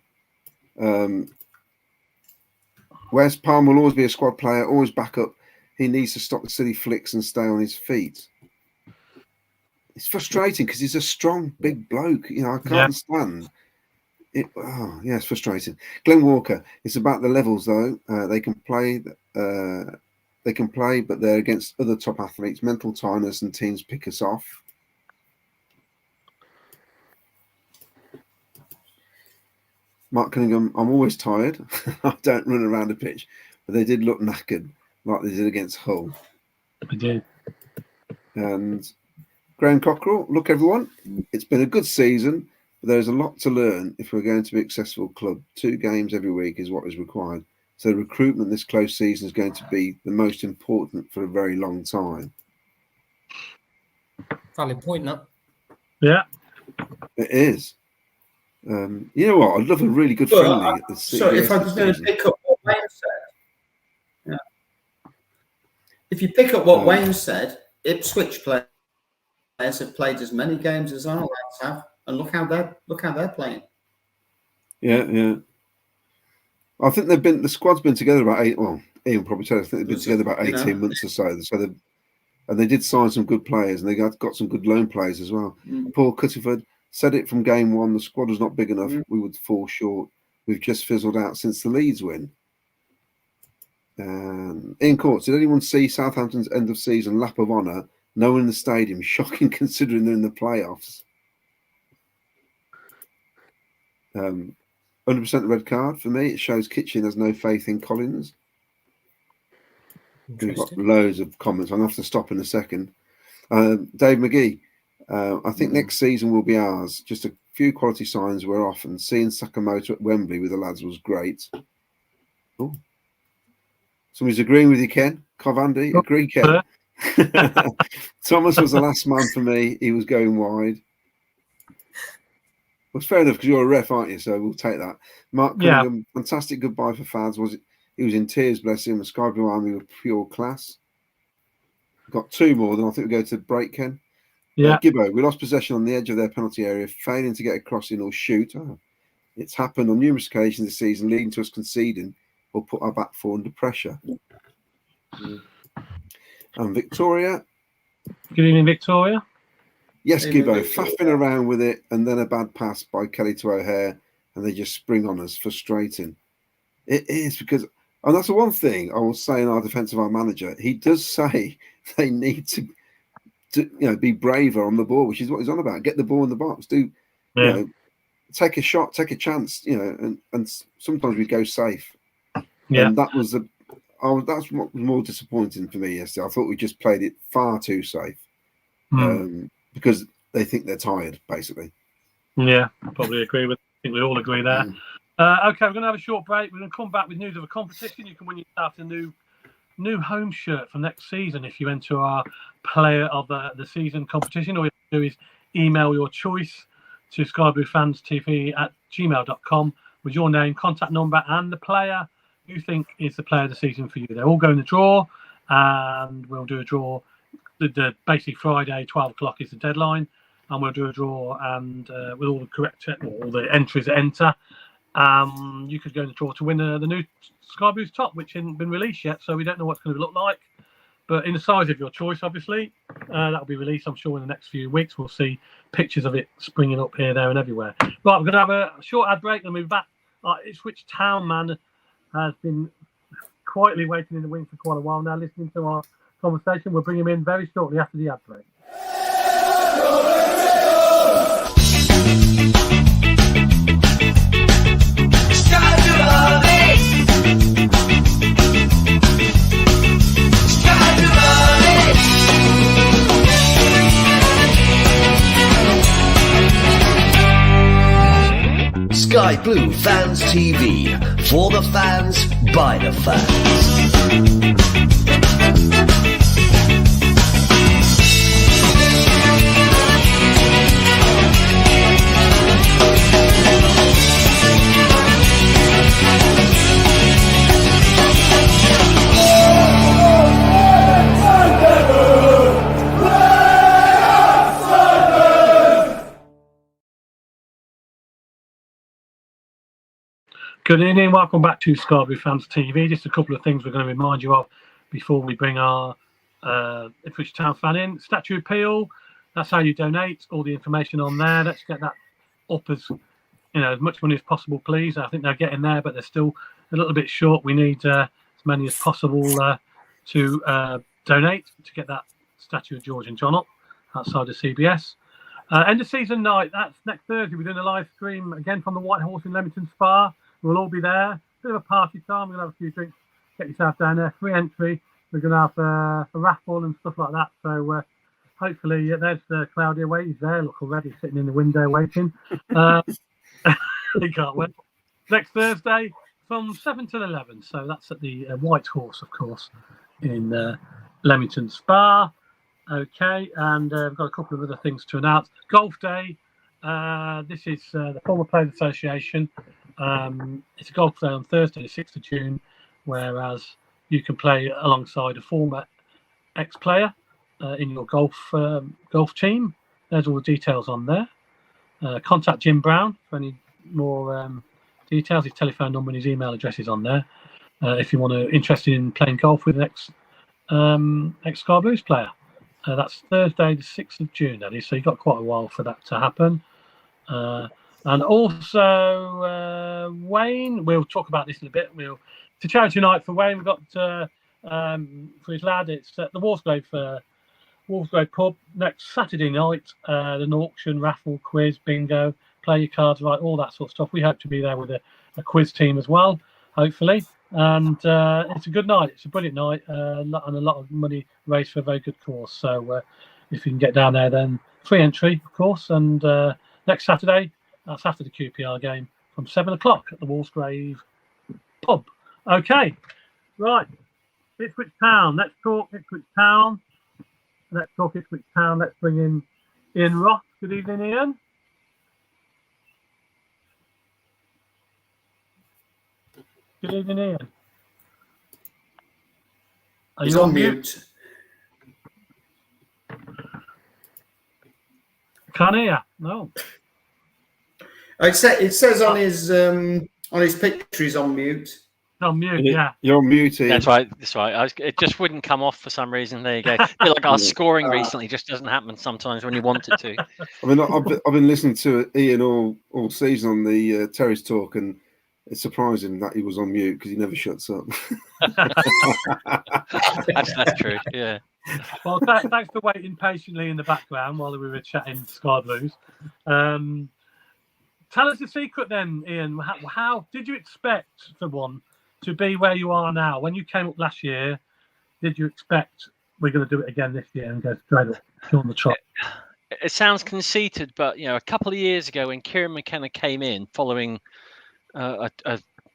Wes Palm will always be a squad player, always back up. He needs to stop the silly flicks and stay on his feet. It's frustrating because he's a strong, big bloke. I can't stand. It's frustrating. Glenn Walker. It's about the levels, though. They can play. They can play, but they're against other top athletes. Mental tiredness and teams pick us off. Mark Cunningham. I'm always tired. I don't run around the pitch, but they did look knackered, like they did against Hull. They did. And Graham Cockrell. Look, everyone. It's been a good season. There's a lot to learn if we're going to be a successful club. 2 games every week is what is required. So recruitment this close season is going to be the most important for a very long time. Valid point, that. Yeah. It is. You know what? I'd love a really good friendly at the So if I was going to pick up what Wayne said, if you pick up what Wayne said, Ipswich players have played as many games as our lads have, and look how they're playing. Yeah. I think the squad's been together about 8. Well, Ian probably tell us. I think they've been together about 18 months or so. So they did sign some good players, and they got some good loan players as well. Paul Cutterford said it from game 1. The squad was not big enough. We would fall short. We've just fizzled out since the Leeds win. Ian Courts, did anyone see Southampton's end of season lap of honour? No one in the stadium. Shocking considering they're in the playoffs. 100% red card for me. It shows Kitchen has no faith in Collins. We've got loads of comments. I'm going to have to stop in a second. Dave McGee, I think next season will be ours. Just a few quality signs were off, and seeing Sakamoto at Wembley with the lads was great. Oh, somebody's agreeing with you, Ken. Covandy, agree, Ken. Thomas was the last man for me. He was going wide. Well, it's fair enough because you're a ref, aren't you? So we'll take that. Mark Cunningham, fantastic goodbye for fads. He was in tears, bless him. The Sky Blue Army were pure class. Got 2 more, then I think we go to break, Ken. Yeah. Gibbo, we lost possession on the edge of their penalty area, failing to get a crossing or shoot. It's happened on numerous occasions this season, leading to us conceding or put our back 4 under pressure. And Victoria. Good evening, Victoria. Yes, Gibbo, faffing around with it, and then a bad pass by Kelly to O'Hare, and they just spring on us. Frustrating. It is, because, and that's the one thing I will say in our defence of our manager. He does say they need to be braver on the ball, which is what he's on about. Get the ball in the box. Take a shot, take a chance. And sometimes we go safe. Yeah, and that's what was more disappointing for me yesterday. I thought we just played it far too safe. Because they think they're tired, basically. Yeah, I probably agree with. I think we all agree there. Okay, we're going to have a short break. We're going to come back with news of a competition. You can win yourself a new home shirt for next season if you enter our player of the season competition. All you have to do is email your choice to skybrewfanstv@gmail.com with your name, contact number, and the player you think is the player of the season for you. They'll all go in the draw, and we'll do a draw. Basically Friday 12 o'clock is the deadline, and we'll do a draw, and with all the correct all the entries that enter, you could go in the draw to win the new Sky Blues top, which hasn't been released yet, so we don't know what it's going to look like, but in the size of your choice, obviously. That'll be released, I'm sure, in the next few weeks. We'll see pictures of it springing up here, there, and everywhere. Right, we're going to have a short ad break and move back. Ipswich Town man has been quietly waiting in the wings for quite a while now, listening to our conversation. We'll bring him in very shortly after the ad break. Sky Blue Fans TV, for the fans, by the fans. Good evening, welcome back to Sky Blue Fans TV. Just a couple of things we're going to remind you of before we bring our Ipswich Town fan in. Statue appeal, that's how you donate, all the information on there. Let's get that up as as much money as possible, please. I think they're getting there, but they're still a little bit short. We need as many as possible to donate to get that statue of George and John up outside of CBS. End of season night, that's next Thursday. We're doing a live stream again from the White Horse in Leamington Spa. We'll all be there. Bit of a party time. We're going to have a few drinks. Get yourself down there. Free entry. We're going to have a raffle and stuff like that. So hopefully, there's Claudia Wade. He's there. Look, already sitting in the window waiting. He can't wait. Next Thursday from 7 till 11. So that's at the White Horse, of course, in Leamington Spa. Okay, and we've got a couple of other things to announce. Golf Day. This is the Former Players Association. It's a golf day on Thursday, the 6th of June, whereas you can play alongside a former ex-player in your golf team. There's all the details on there. Contact Jim Brown for any more details. His telephone number and his email address is on there. If you want to interested in playing golf with an ex-Scar Blues player. That's Thursday, the 6th of June, that is. So you've got quite a while for that to happen. And also, Wayne, we'll talk about this in a bit. It's a charity night for Wayne. We've got, for his lad, it's at the Wolfsgrove pub next Saturday night. An auction, raffle, quiz, bingo, play your cards right, all that sort of stuff. We hope to be there with a quiz team as well, hopefully. And it's a good night. It's a brilliant night, and a lot of money raised for a very good cause. So if you can get down there, then free entry, of course. And next Saturday, that's after the QPR game, from 7 o'clock at the Wolfsgrove pub. Okay, right. Ipswich Town. Let's talk Ipswich Town. Let's bring in Ian Ross. Good evening, Ian. Good evening, Ian. He's on mute. Can't hear. No. It says on his picture he's on mute. On mute, yeah. You're muted. That's right. It just wouldn't come off for some reason. There you go. I feel like our scoring recently just doesn't happen sometimes when you want it to. I mean, I've been listening to Ian all season on the Terrace Talk, and it's surprising that he was on mute because he never shuts up. That's true. Yeah. Well, thanks for waiting patiently in the background while we were chatting Scar Blues. Tell us the secret then, Ian. How did you expect, for one, to be where you are now? When you came up last year, did you expect we're going to do it again this year and go straight up on the trot? It sounds conceited, but a couple of years ago when Kieran McKenna came in following a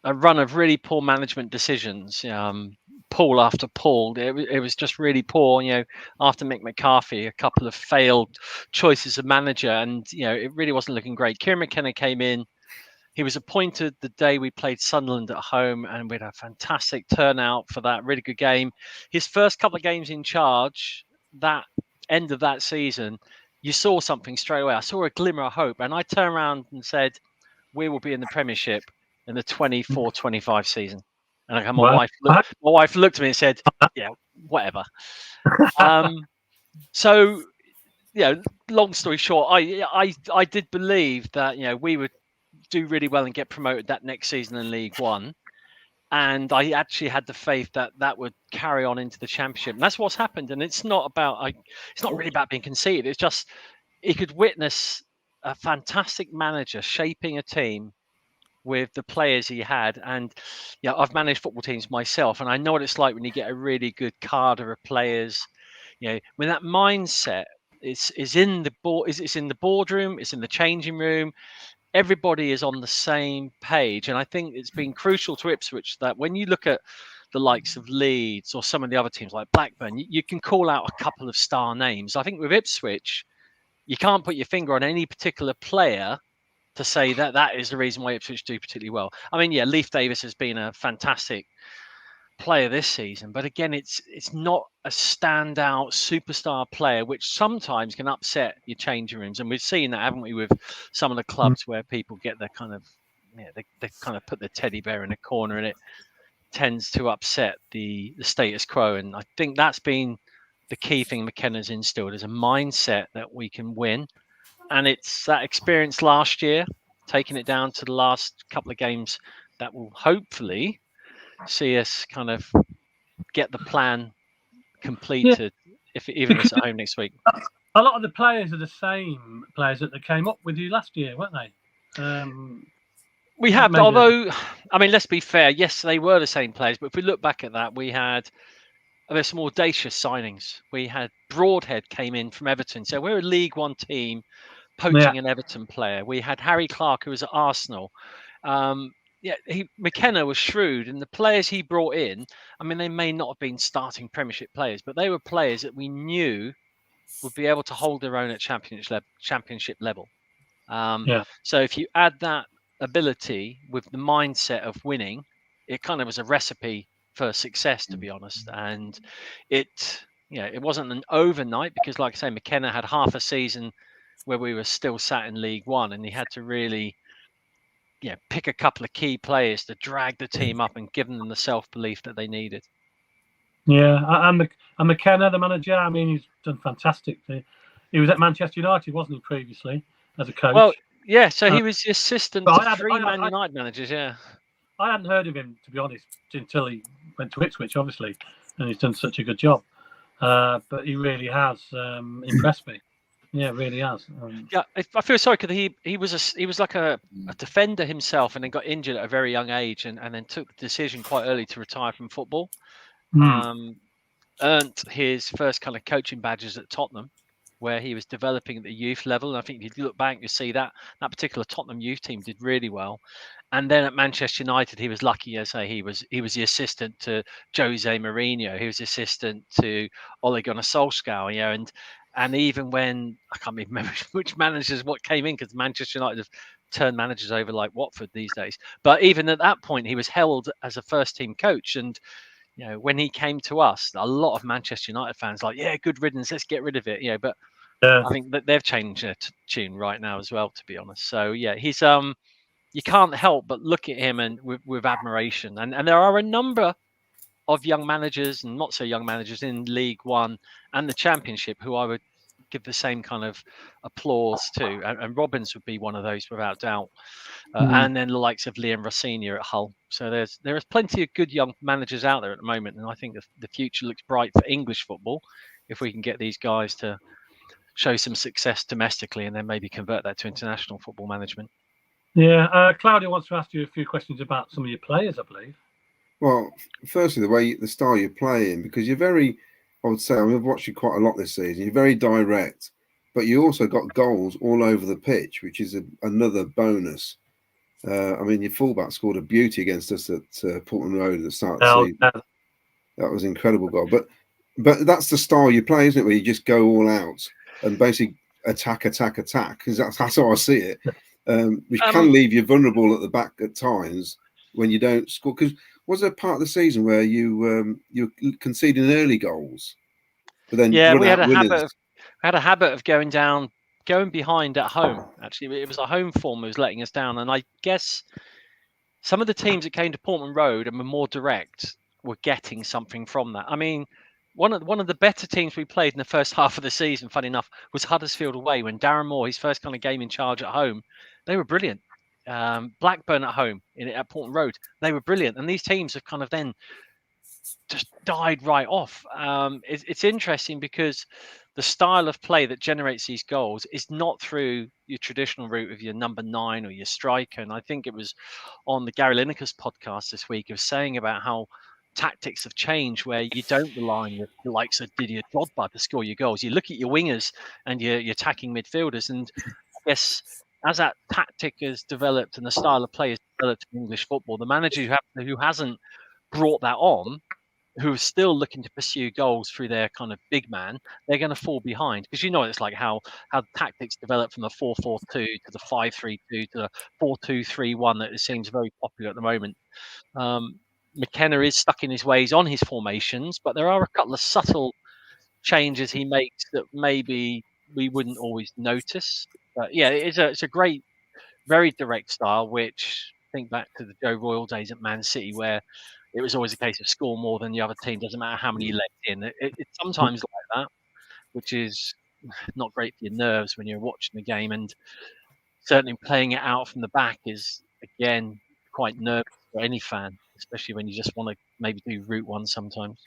run of really poor management decisions, Paul after Paul, it was just really poor. After Mick McCarthy, a couple of failed choices of manager, and it really wasn't looking great. Kieran McKenna came in. He was appointed the day we played Sunderland at home, and we had a fantastic turnout for that really good game. His first couple of games in charge, that end of that season, you saw something straight away. I saw a glimmer of hope, and I turned around and said, we will be in the Premiership in the 24-25 season. And my wife looked at me and said, yeah, whatever. So, long story short, I did believe that, we would do really well and get promoted that next season in League One. And I actually had the faith that would carry on into the Championship. And that's what's happened. And it's not really about being conceited. It's just, you could witness a fantastic manager shaping a team with the players he had. And I've managed football teams myself, and I know what it's like when you get a really good cadre of players. When that mindset is in the boardroom, it's in the changing room, everybody is on the same page. And I think it's been crucial to Ipswich that when you look at the likes of Leeds or some of the other teams like Blackburn, you can call out a couple of star names. I think with Ipswich, you can't put your finger on any particular player to say that is the reason why Ipswich do particularly well. I mean, Leif Davis has been a fantastic player this season, but again, it's not a standout superstar player, which sometimes can upset your changing rooms. And we've seen that, haven't we, with some of the clubs where people get their kind of, they kind of put the teddy bear in a corner, and it tends to upset the status quo. And I think that's been the key thing McKenna's instilled, is a mindset that we can win. And it's that experience last year taking it down to the last couple of games that will hopefully see us kind of get the plan completed, even if it's at home next week. A lot of the players are the same players that came up with you last year, weren't they? We have, although, I mean, let's be fair. Yes, they were the same players, but if we look back at that, there's some audacious signings. We had Broadhead came in from Everton, so we're a League One team poaching an Everton player. We had Harry Clark, who was at Arsenal. McKenna was shrewd, and the players he brought in, I mean, they may not have been starting Premiership players, but they were players that we knew would be able to hold their own at championship level. So if you add that ability with the mindset of winning, it kind of was a recipe for success, to be honest. And it wasn't an overnight, because, like I say, McKenna had half a season where we were still sat in League One, and he had to really pick a couple of key players to drag the team up and give them the self-belief that they needed. Yeah, and McKenna, the manager, I mean, he's done fantastic. He was at Manchester United, wasn't he, previously, as a coach? Well, yeah, so he was the assistant to three Man United managers, yeah. I hadn't heard of him, to be honest, until he went to Ipswich, obviously, and he's done such a good job. But he really has impressed me. Yeah, really has. I feel sorry because he was like a defender himself, and then got injured at a very young age, and then took the decision quite early to retire from football. Earned his first kind of coaching badges at Tottenham, where he was developing at the youth level. And I think if you look back, you see that particular Tottenham youth team did really well. And then at Manchester United, he was lucky. As I say, he was the assistant to Jose Mourinho. He was assistant to Ole Gunnar Solskjaer. And even when I can't even remember which managers what came in, because Manchester United have turned managers over like Watford these days. But even at that point, he was held as a first team coach. And when he came to us, a lot of Manchester United fans like, yeah, good riddance, let's get rid of it. But I think that they've changed their tune right now as well, to be honest. So yeah, he's you can't help but look at him and with admiration. And there are a number of young managers and not so young managers in League One and the Championship who I would give the same kind of applause to. And Robbins would be one of those without doubt. And then the likes of Liam Rossini at Hull. So there is plenty of good young managers out there at the moment. And I think the future looks bright for English football if we can get these guys to show some success domestically and then maybe convert that to international football management. Yeah, Claudia wants to ask you a few questions about some of your players, I believe. Well, firstly, the style you're playing, because you're very, I would say, I've watched you quite a lot this season. You're very direct, but you also got goals all over the pitch, which is another bonus. I mean, your fullback scored a beauty against us at Portland Road at the start of the season. That was an incredible goal. But that's the style you play, isn't it? Where you just go all out and basically attack, because that's how I see it. Which can leave you vulnerable at the back at times when you don't score. Because was there part of the season where you conceding early goals, but then we had a habit of going behind at home. Actually, it was a home form that was letting us down, and I guess some of the teams that came to Portman Road and were more direct were getting something from that. I mean, one of the better teams we played in the first half of the season, funny enough, was Huddersfield away when Darren Moore, his first kind of game in charge at home, they were brilliant. Blackburn at home at Portman Road, they were brilliant. And these teams have kind of then just died right off. It's interesting because the style of play that generates these goals is not through your traditional route of your number 9 or your striker. And I think it was on the Gary Lineker's podcast this week, he was saying about how tactics have changed, where you don't rely on the likes of Didier Drogba to score your goals. You look at your wingers and your attacking midfielders. And I guess as that tactic has developed and the style of play has developed in English football, the manager who hasn't brought that on, who are still looking to pursue goals through their kind of big man, they're going to fall behind. Because it's like how tactics develop from the 4-4-2 to the 5-3-2 to the 4-2-3-1 that it seems very popular at the moment. McKenna is stuck in his ways on his formations, but there are a couple of subtle changes he makes that maybe we wouldn't always notice. But yeah, it's a great, very direct style, which think back to the Joe Royal days at Man City, where it was always a case of score more than the other team, doesn't matter how many you let in. It's sometimes like that, which is not great for your nerves when you're watching the game. And certainly playing it out from the back is, again, quite nervous for any fan, especially when you just want to maybe do route one sometimes.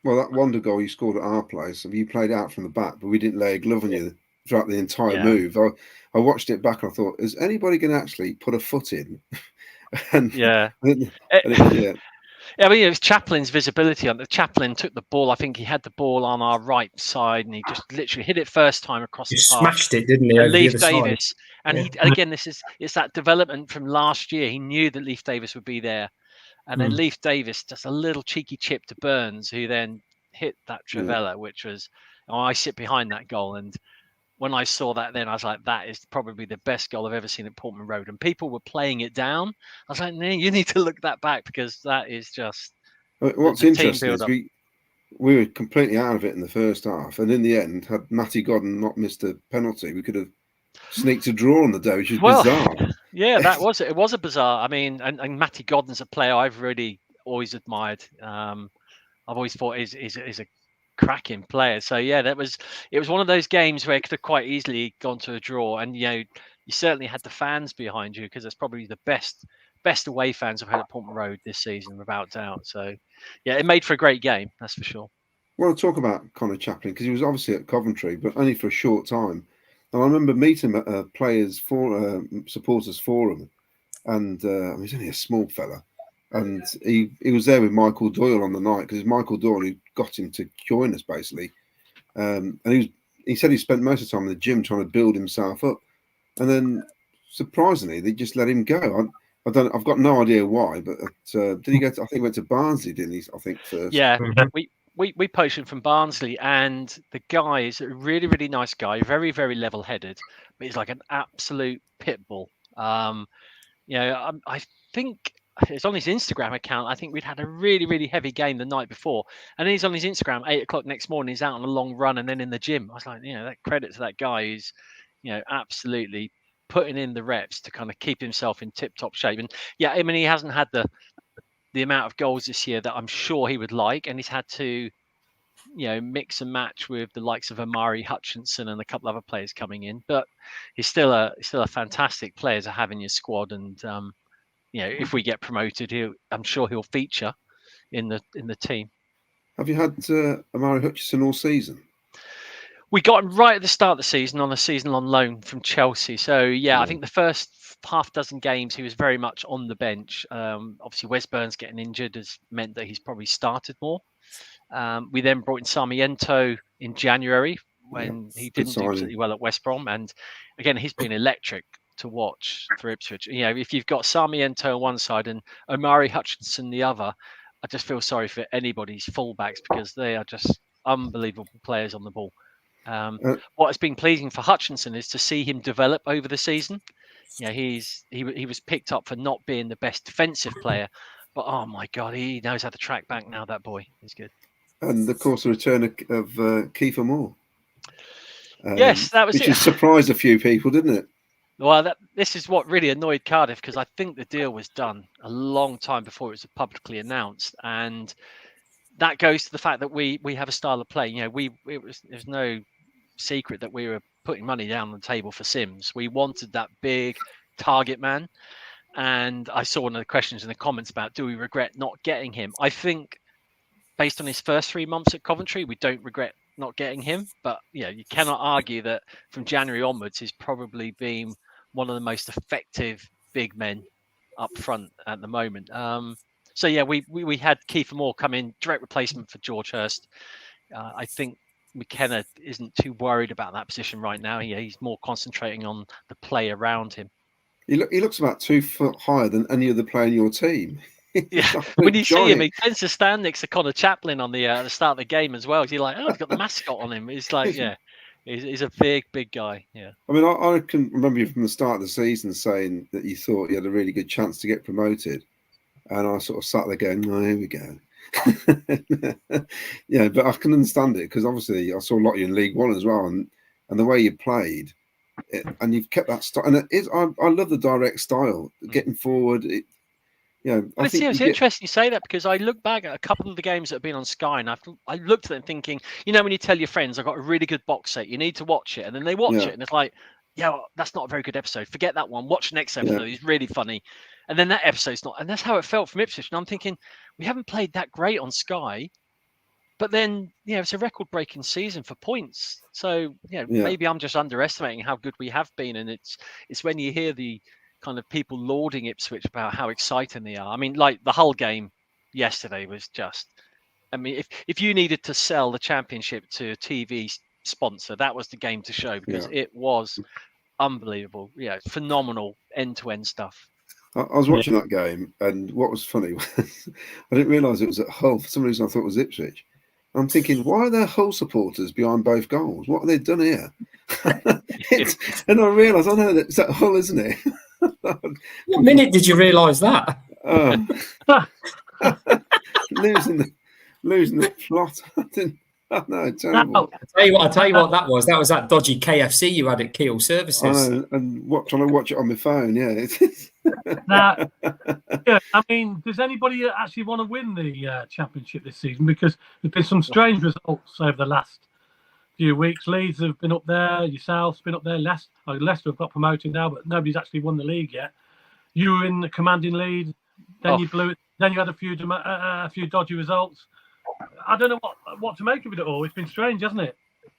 Well, that wonder goal you scored at our place, you played out from the back, but we didn't lay a glove on you throughout the entire move. I watched it back and I thought, is anybody going to actually put a foot in? And yeah. I mean, it was Chaplin's visibility on the Chaplin took the ball. I think he had the ball on our right side, and he just literally hit it first time across He the path. smashed it, didn't he? And Over the Leif other side. Davis, and he again, it's that development from last year. He knew that Leif Davis would be there, and then Leif Davis just a little cheeky chip to Burns, who then hit that Travella, which was I sit behind that goal, and when I saw that, then I was like, that is probably the best goal I've ever seen at Portman Road. And people were playing it down. I was like, no, you need to look that back because that is just. What's interesting is we were completely out of it in the first half, and in the end, had Matty Godden not missed a penalty, we could have sneaked a draw on the day, which is bizarre. Yeah, that was it. It was a bizarre. I mean, and Matty Godden's a player I've really always admired. I've always thought is a cracking player. So yeah, it was one of those games where it could have quite easily gone to a draw, and you certainly had the fans behind you because it's probably the best away fans I've had at Portman Road this season, without doubt. So yeah, it made for a great game, that's for sure. I want to talk about Connor Chaplin because he was obviously at Coventry, but only for a short time. And I remember meeting him at a supporters forum, and he's only a small fella, and he was there with Michael Doyle on the night because it's Michael Doyle who got him to join us basically, and he said he spent most of the time in the gym trying to build himself up, and then surprisingly they just let him go. I've got no idea why, but did he go? I think he went to Barnsley, didn't he? I think first. Yeah, we poached him from Barnsley, and the guy is a really, really nice guy, very, very level-headed, but he's like an absolute pit bull. I think it's on his Instagram account. I think we'd had a really, really heavy game the night before, and then he's on his Instagram 8 o'clock next morning. He's out on a long run, and then in the gym. I was like, that credit to that guy who's, absolutely putting in the reps to kind of keep himself in tip-top shape. And yeah, I mean, he hasn't had the amount of goals this year that I'm sure he would like, and he's had to mix and match with the likes of Amari Hutchinson and a couple other players coming in, but he's still a fantastic player to have in your squad. And if we get promoted, I'm sure he'll feature in the team. Have you had Amari Hutchinson all season? We got him right at the start of the season on loan from Chelsea. So yeah, I think the first half dozen games he was very much on the bench. Obviously, Wes Burns getting injured has meant that he's probably started more. We then brought in Sarmiento in January when he didn't do particularly well at West Brom, and again he's been electric to watch for Ipswich. If you've got Sarmiento on one side and Omari Hutchinson the other, I just feel sorry for anybody's fullbacks because they are just unbelievable players on the ball. What has been pleasing for Hutchinson is to see him develop over the season. He was picked up for not being the best defensive player, but oh my God, he knows how to track back now. That boy, he's good. And of course, the return of Kiefer Moore. Yes, that was which has surprised a few people, didn't it? Well, this is what really annoyed Cardiff because I think the deal was done a long time before it was publicly announced, and that goes to the fact that we have a style of play. There's no secret that we were putting money down on the table for Sims. We wanted that big target man, and I saw one of the questions in the comments about do we regret not getting him. I think based on his first 3 months at Coventry, we don't regret not getting him, but you cannot argue that from January onwards he's probably been one of the most effective big men up front at the moment. So yeah, we had Kiefer Moore come in, direct replacement for George Hurst. I think McKenna isn't too worried about that position right now. He's more concentrating on the play around him. He looks about 2 foot higher than any other player in your team. Yeah, when you see him, he tends to stand next to Connor Chaplin on the start of the game as well. You're like, oh, he's got the mascot on him. It's like, yeah, he's a big guy. Yeah. I mean, I can remember you from the start of the season saying that you thought you had a really good chance to get promoted, and I sort of sat there going, "Oh, here we go." Yeah, but I can understand it because obviously I saw a lot of you in League One as well, and the way you played, and you've kept that style. And it is, I love the direct style, getting forward. It's interesting you say that because I look back at a couple of the games that have been on Sky, and I looked at them thinking, when you tell your friends, I've got a really good box set, you need to watch it, and then they watch it, and it's like, yeah, well, that's not a very good episode. Forget that one. Watch the next episode. It's really funny. And then that episode's not. And that's how it felt from Ipswich. And I'm thinking, we haven't played that great on Sky. But then, it's a record-breaking season for points. So, maybe I'm just underestimating how good we have been. And it's when you hear the kind of people lauding Ipswich about how exciting they are. I mean, like the Hull game yesterday was just... I mean, if you needed to sell the championship to a TV sponsor, that was the game to show, because it was unbelievable. Yeah, phenomenal end-to-end stuff. I was watching that game, and what was funny was I didn't realise it was at Hull. For some reason, I thought it was Ipswich. I'm thinking, why are there Hull supporters behind both goals? What have they done here? And I realised, I know it's at Hull, isn't it? What minute did you realise that? Losing the plot. No, terrible. I tell you what that was. That was that dodgy KFC you had at Keel Services. I know, and trying to watch it on my phone. Yeah. Now, I mean, does anybody actually want to win the championship this season? Because there's been some strange results over the last few weeks. Leeds have been up there. Yourself's been up there. Leicester have got promoted now, but nobody's actually won the league yet. You were in the commanding lead. Then you blew it. Then you had a few dodgy results. I don't know what to make of it at all. It's been strange, hasn't it?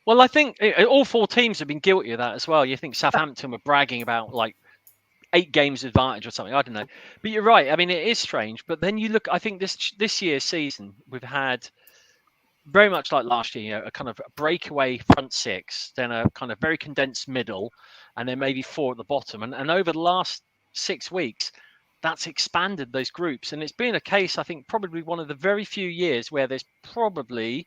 Well, I think all four teams have been guilty of that as well. You think Southampton were bragging about like 8 games advantage or something. I don't know. But you're right. I mean, it is strange. But then you look, I think this year's season, we've had very much like last year, a kind of breakaway front 6, then a kind of very condensed middle, and then maybe 4 at the bottom. And over the last 6 weeks, that's expanded those groups. And it's been a case, I think, probably one of the very few years where there's probably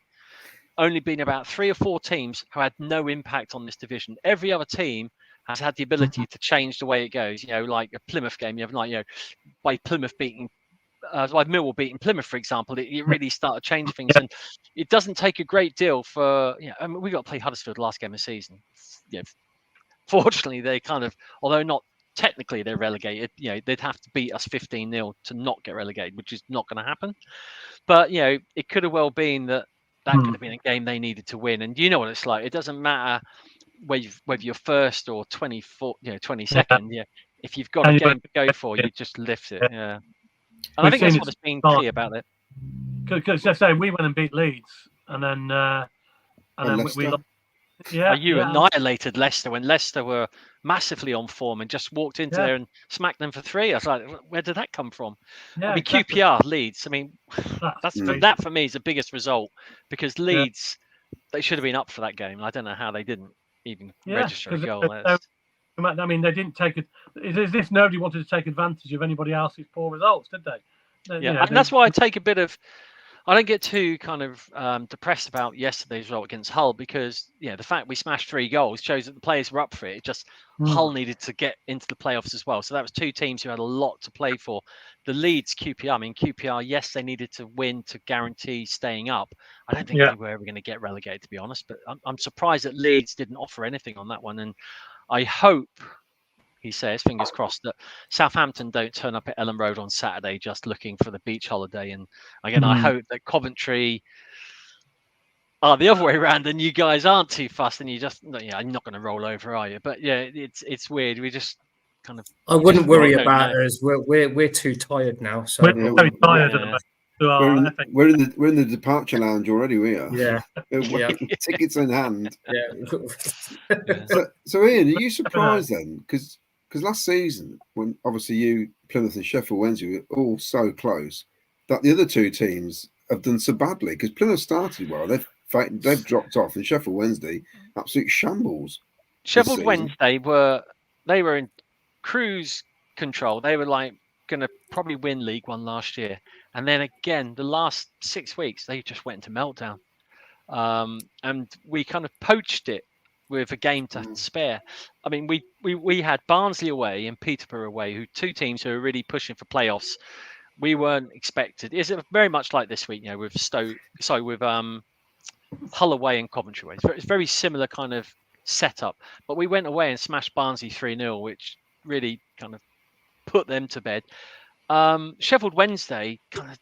only been about 3 or 4 teams who had no impact on this division. Every other team has had the ability to change the way it goes. Like a Plymouth game, you have by Plymouth beating, like Millwall beating Plymouth, for example, it really started changing things. And it doesn't take a great deal for, I mean, we got to play Huddersfield last game of the season. Fortunately, they kind of, although not technically they're relegated, they'd have to beat us 15-0 to not get relegated, which is not going to happen. But, it could have well been that could have been a game they needed to win. And you know what it's like. It doesn't matter whether you're first or 22nd. Yeah. If you've got a game to go for, you just lift it. Yeah. And I think that's what has been key about it. Because let's say we went and beat Leeds, and then we lost. Yeah, you annihilated Leicester when Leicester were massively on form and just walked into there and smacked them for 3. I was like, where did that come from? I mean, exactly. QPR, Leeds. I mean, that for me is the biggest result, because Leeds, they should have been up for that game. I don't know how they didn't even register a goal. I mean, they didn't take it. It's as if nobody wanted to take advantage of anybody else's poor results, did they? And that's why I take a bit of. I don't get too kind of depressed about yesterday's result against Hull, because the fact we smashed 3 goals shows that the players were up for it. It just Hull needed to get into the playoffs as well. So that was 2 teams who had a lot to play for. The Leeds QPR, I mean, QPR, yes, they needed to win to guarantee staying up. I don't think they were ever going to get relegated, to be honest. But I'm surprised that Leeds didn't offer anything on that one. And I hope, he says, fingers crossed, that Southampton don't turn up at Ellen Road on Saturday just looking for the beach holiday. And again, I hope that Coventry are the other way around and you guys aren't too fussed and you just, you're not going to roll over, are you? But it's weird. We just kind of. I wouldn't worry about us. We're too tired now. So we're very tired at the moment. We're in the departure lounge already. We are. Yeah. Tickets in hand. Yeah. So Ian, are you surprised then? Because last season, when obviously you, Plymouth and Sheffield Wednesday were all so close, that the other 2 teams have done so badly. Because Plymouth started well, they've dropped off, and Sheffield Wednesday absolute shambles. Sheffield Wednesday were in cruise control. They were like going to probably win League One last year. And then again, the last 6 weeks, they just went into meltdown. And we kind of poached it with a game to spare. I mean, we had Barnsley away and Peterborough away, 2 teams who are really pushing for playoffs. We weren't expected. Is it very much like this week, with Hull away and Coventry away? It's very similar kind of setup. But we went away and smashed Barnsley 3-0, which really kind of put them to bed. Sheffield Wednesday kind of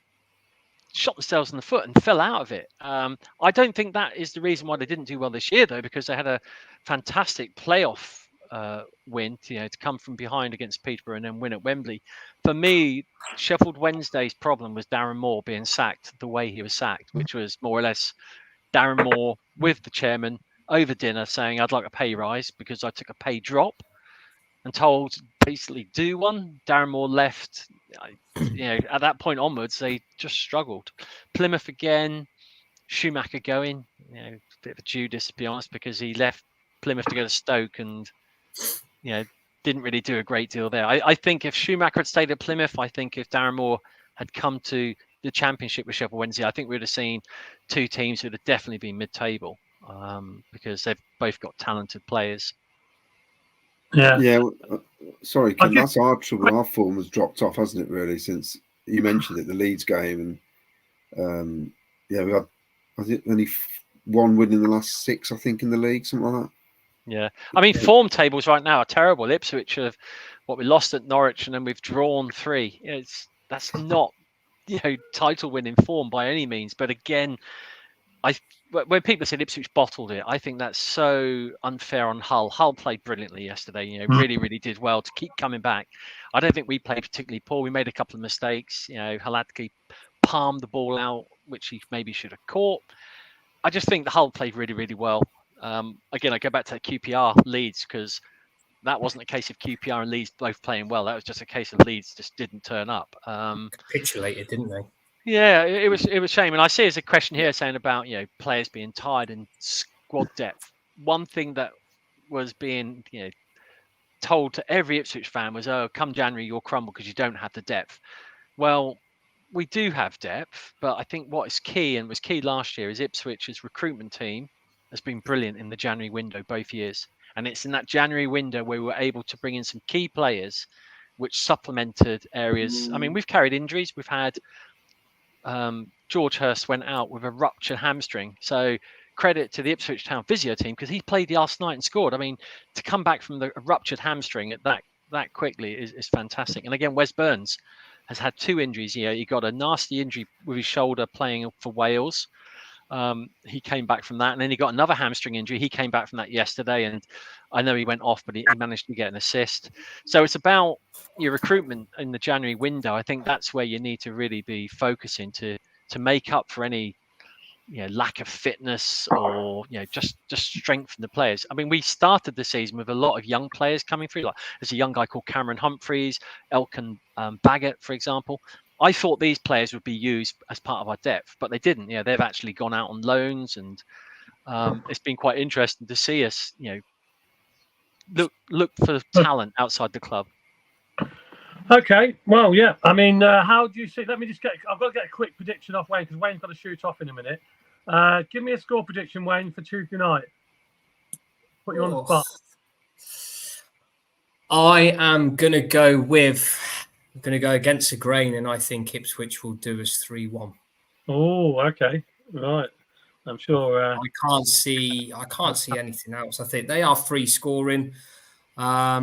shot themselves in the foot and fell out of it. I don't think that is the reason why they didn't do well this year, though, because they had a fantastic playoff win, to come from behind against Peterborough and then win at Wembley. For me, Sheffield Wednesday's problem was Darren Moore being sacked the way he was sacked, which was more or less Darren Moore with the chairman over dinner saying, I'd like a pay rise because I took a pay drop, and told basically do one. Darren Moore left. At that point onwards, they just struggled. Plymouth again, Schumacher going, a bit of a Judas, to be honest, because he left Plymouth to go to Stoke and, didn't really do a great deal there. I think if Schumacher had stayed at Plymouth, I think if Darren Moore had come to the Championship with Sheffield Wednesday, I think we would have seen two teams who would have definitely been mid-table because they've both got talented players. Yeah. Sorry, Ken, that's our trouble. Our form has dropped off, hasn't it? Really, since you mentioned it, the Leeds game, and we had only one win in the last 6, I think, in the league, something like that. Yeah, I mean, form tables right now are terrible. Ipswich have we lost at Norwich, and then we've drawn 3. That's not title winning form by any means. But again, when people said Ipswich bottled it, I think that's so unfair on Hull. Hull played brilliantly yesterday. Really, really did well to keep coming back. I don't think we played particularly poor. We made a couple of mistakes. Hladky palmed the ball out, which he maybe should have caught. I just think the Hull played really, really well. Again, I go back to QPR Leeds because that wasn't a case of QPR and Leeds both playing well. That was just a case of Leeds just didn't turn up. Capitulated, didn't they? Yeah, it was a shame. And I see there's a question here saying about players being tired and squad depth. One thing that was being told to every Ipswich fan was, "Oh, come January you'll crumble because you don't have the depth." Well, we do have depth, but I think what is key and was key last year is Ipswich's recruitment team has been brilliant in the January window both years, and it's in that January window where we were able to bring in some key players, which supplemented areas. I mean, we've carried injuries. We've had George Hurst went out with a ruptured hamstring. So credit to the Ipswich Town physio team because he played the last night and scored. I mean, to come back from the ruptured hamstring at that quickly is fantastic. And again, Wes Burns has had 2 injuries here. He got a nasty injury with his shoulder playing for Wales. He came back from that, and then he got another hamstring injury. He came back from that yesterday, and I know he went off, but he managed to get an assist. So it's about your recruitment in the January window. I think that's where you need to really be focusing to make up for any lack of fitness or just strengthen the players. I mean, we started the season with a lot of young players coming through. Like there's a young guy called Cameron Humphreys, Elkin Baggett, for example. I thought these players would be used as part of our depth, but they didn't. They've actually gone out on loans, and it's been quite interesting to see us, look for talent outside the club. Okay, well, yeah. I mean, how do you see? Let me just I've got to get a quick prediction off Wayne because Wayne's got to shoot off in a minute. Give me a score prediction, Wayne, for Tuesday night. Put you on the spot. I am going to go against the grain, and I think Ipswich will do us 3-1. Oh, okay, right. I'm sure. I can't see anything else. I think they are free scoring. I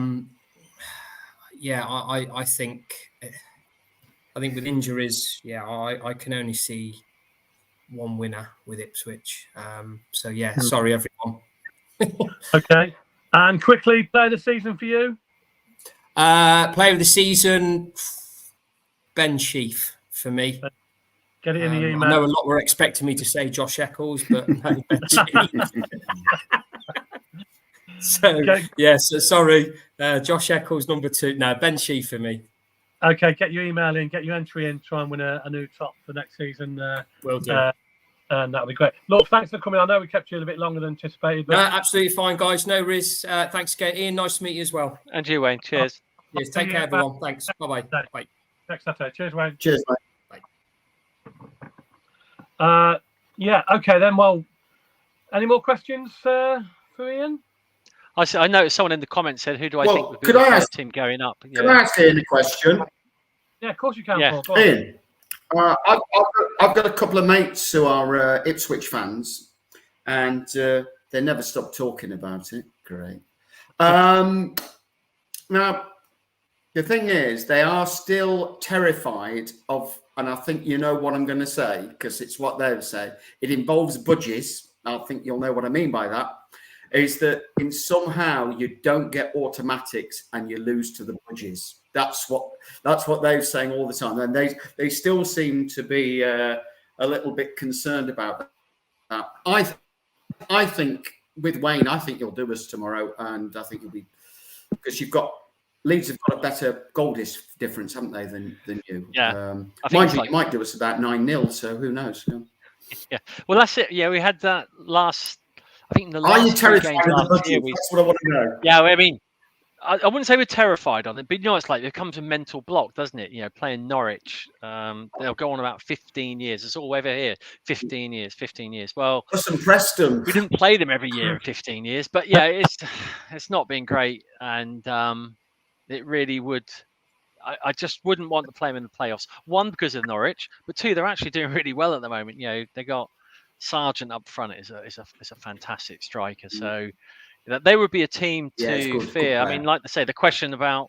think with injuries, I can only see one winner with Ipswich. Sorry everyone. Okay, and quickly, player of the season for you. Player of the season, Ben Sheaf for me. Get it in the email. I know a lot were expecting me to say Josh Eccles, but no, Ben Sheaf. Sorry. Josh Eccles, number 2. No, Ben Sheaf for me. Okay, get your email in, get your entry in, try and win a new top for next season. Will do. And that'll be great. Look, thanks for coming. I know we kept you a bit longer than anticipated. But... No, absolutely fine, guys. No risk. Thanks again, Ian. Nice to meet you as well. And you, Wayne. Cheers. Yes, take care, everyone. Thanks. Bye-bye. Bye. Next Saturday. Cheers, Wayne. Cheers, mate. Bye. Okay then. Well, any more questions for Ian? I noticed someone in the comments said, "Who do I think would be the first team going up?" Can I ask Ian a question? Yeah, of course you can. Yeah. Paul. Ian, I've got a couple of mates who are Ipswich fans, and they never stop talking about it. Great. Now, the thing is, they are still terrified of, and I think you know what I'm going to say because it's what they say. It involves budgies. I think you'll know what I mean by that. is that in somehow you don't get automatics and you lose to the budgies. That's what they're saying all the time, and they still seem to be a little bit concerned about that. I think with Wayne, I think you'll do us tomorrow, and I think you'll be, because Leeds have got a better goal difference, haven't they, than you? Yeah. Mind you, you might do us about 9-0, so who knows? Yeah. Well, that's it. Yeah, we had that last. I think the last. Are you terrified games of the last budget? year, That's what I want to know. Yeah, I mean, I wouldn't say we're terrified on it, but it's like there comes a mental block, doesn't it? Playing Norwich, they'll go on about 15 years. It's all over here. 15 years. Well, Listen, Preston. We didn't play them every year 15 years, but yeah, it's not been great, and it really would. I just wouldn't want to play them in the playoffs. One, because of Norwich, but two, they're actually doing really well at the moment. They got Sargent up front is a fantastic striker. So they would be a team to fear. I mean, like they say, the question about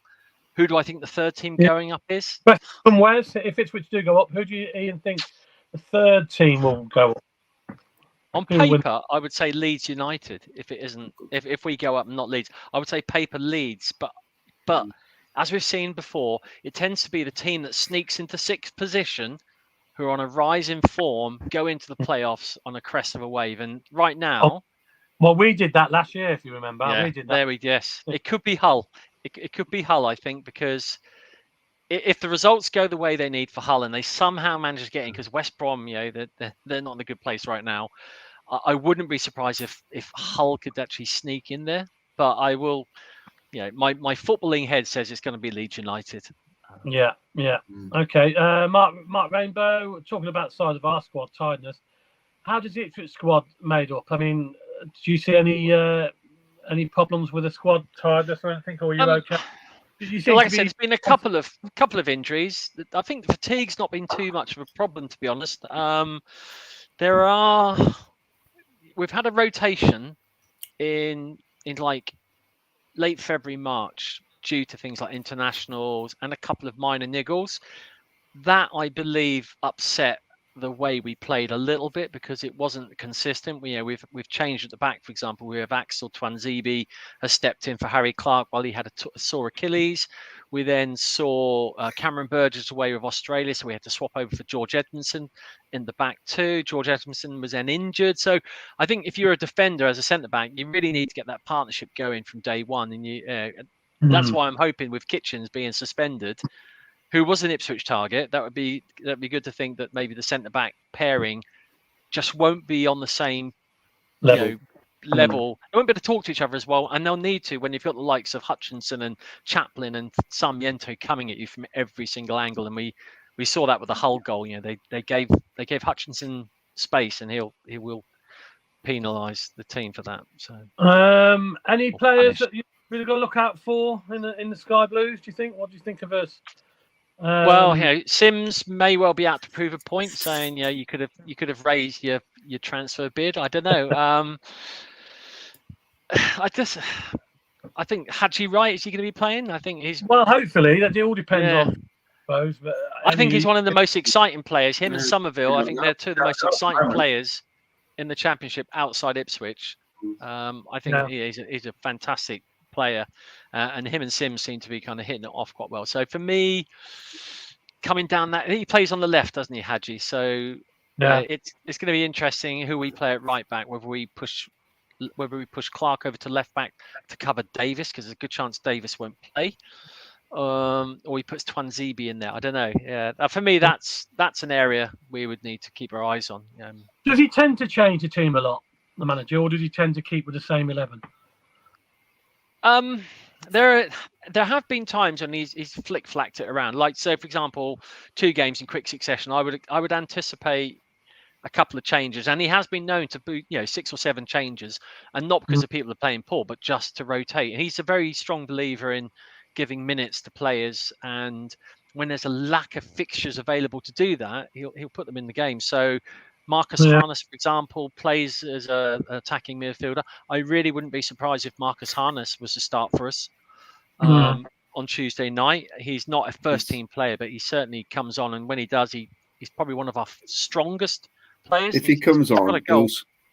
who do I think the third team going up is? But from Wales, if Ipswich do go up, who do you, Ian, think the third team will go up? On paper, I would say Leeds United. If it isn't, if we go up and not Leeds, I would say paper Leeds. But as we've seen before, it tends to be the team that sneaks into sixth position, who are on a rise in form, go into the playoffs on a crest of a wave. And right now, well, we did that last year, if you remember. Yeah, we did that. Yes, it could be Hull. It could be Hull, I think, because if the results go the way they need for Hull and they somehow manage to get in, because West Brom, they're not in a good place right now. I wouldn't be surprised if Hull could actually sneak in there. But I will. My footballing head says it's going to be Leeds United. Yeah. Okay. Mark Rainbow, talking about the size of our squad, tiredness. How does the Ipswich squad made up? I mean, do you see any problems with the squad tiredness or anything, or are you okay? Like I said, it's been a couple of injuries. I think the fatigue's not been too much of a problem, to be honest. We've had a rotation in like late February, March, due to things like internationals and a couple of minor niggles. That, I believe, upset the way we played a little bit because it wasn't consistent. We've changed at the back. For example, we have Axel Twanzebe has stepped in for Harry Clark while he had a sore Achilles. We then saw Cameron Burgess away with Australia, so we had to swap over for George Edmondson in the back too. George Edmondson was then injured. So I think if you're a defender as a centre-back, you really need to get that partnership going from day one. And that's why I'm hoping with Kitchens being suspended, who was an Ipswich target, that'd be good to think that maybe the centre-back pairing just won't be on the same level. They won't be able to talk to each other as well, and they'll need to when you've got the likes of Hutchinson and Chaplin and Sarmiento coming at you from every single angle. And we saw that with the Hull goal. They gave Hutchinson space, and he will penalise the team for that. So, any players that you really got to look out for in the Sky Blues? Do you think? What do you think of us? Well, Sims may well be out to prove a point, saying you could have raised your transfer bid. I don't know. I think Haji Wright, is he going to be playing? I think he's. Well, hopefully that all depends on. I suppose, but I think he's one of the most exciting players. Him and Somerville, I think they're two of the most exciting players in the Championship outside Ipswich. I think he's a fantastic player, and him and Sims seem to be kind of hitting it off quite well. So for me, coming down that, he plays on the left, doesn't he, Haji? So it's going to be interesting who we play at right back, whether we push Clark over to left back to cover Davis, because there's a good chance Davis won't play, or he puts Twanzebe in there. I don't know. Yeah, for me, that's an area we would need to keep our eyes on. Does he tend to change the team a lot, the manager, or does he tend to keep with the same 11? There have been times when he's flick-flacked it around. Like, so for example, 2 games in quick succession, I would anticipate a couple of changes, and he has been known to boot 6 or 7 changes, and not because the people are playing poor, but just to rotate. And he's a very strong believer in giving minutes to players, and when there's a lack of fixtures available to do that, he'll put them in the game. So Marcus Harness, for example, plays as an attacking midfielder. I really wouldn't be surprised if Marcus Harness was to start for us on Tuesday night. He's not a first-team player, but he certainly comes on, and when he does, he's probably one of our strongest players. If he comes on,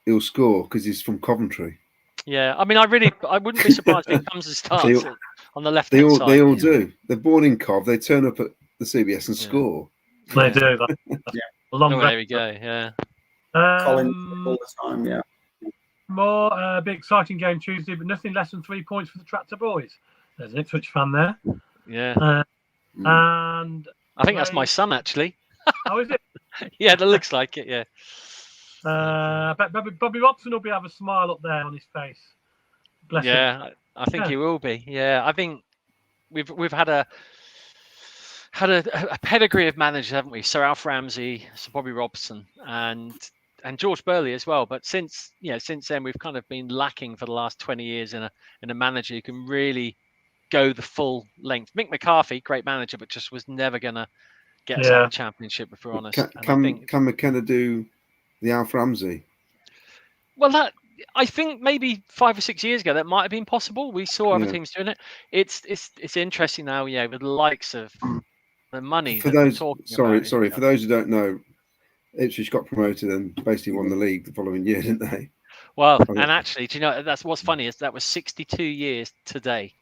he'll score because he's from Coventry. Yeah, I mean, I wouldn't be surprised if he comes and starts on the left They hand all side. they all do. They're born in Cov. They turn up at the CBS and Yeah. score. They do. Long Oh, there we go. Yeah. Colin all the time. Yeah. More big exciting game Tuesday, but nothing less than 3 points for the Tractor Boys. There's an Ipswich fan there. Yeah. And I think that's my son, actually. how is it? Yeah, that looks like it. Yeah. I bet Bobby Robson will have a smile up there on his face. Bless him. Yeah, I think he will be. Yeah, I think we've had a pedigree of managers, haven't we? Sir Alf Ramsey, Sir Bobby Robson, and George Burley as well. But since then, we've kind of been lacking for the last 20 years in a manager who can really go the full length. Mick McCarthy, great manager, but just was never going to get us out of the Championship, if we're honest. Can McKenna do the Alf Ramsey? Well, I think maybe 5 or 6 years ago that might have been possible. We saw other teams doing it. It's interesting now, with the likes of the money. For those, for those who don't know, Ipswich got promoted and basically won the league the following year, didn't they? Well, and actually, do you know that's what's funny is that was 62 years today.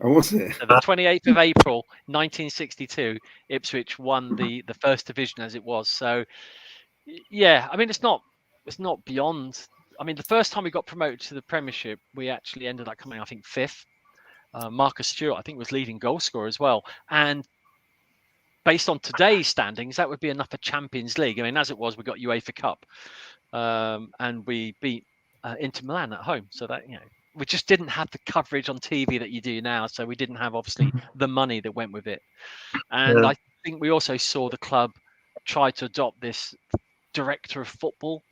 Oh, was it? So the 28th of April, 1962, Ipswich won the first division as it was. So, yeah, I mean, it's not beyond. I mean, the first time we got promoted to the Premiership, we actually ended up coming, I think, 5th. Marcus Stewart, I think, was leading goal scorer as well. And based on today's standings, that would be enough for Champions League. I mean, as it was, we got UEFA Cup, and we beat Inter Milan at home. So that we just didn't have the coverage on TV that you do now. So we didn't have obviously the money that went with it. And I think we also saw the club try to adopt this director of football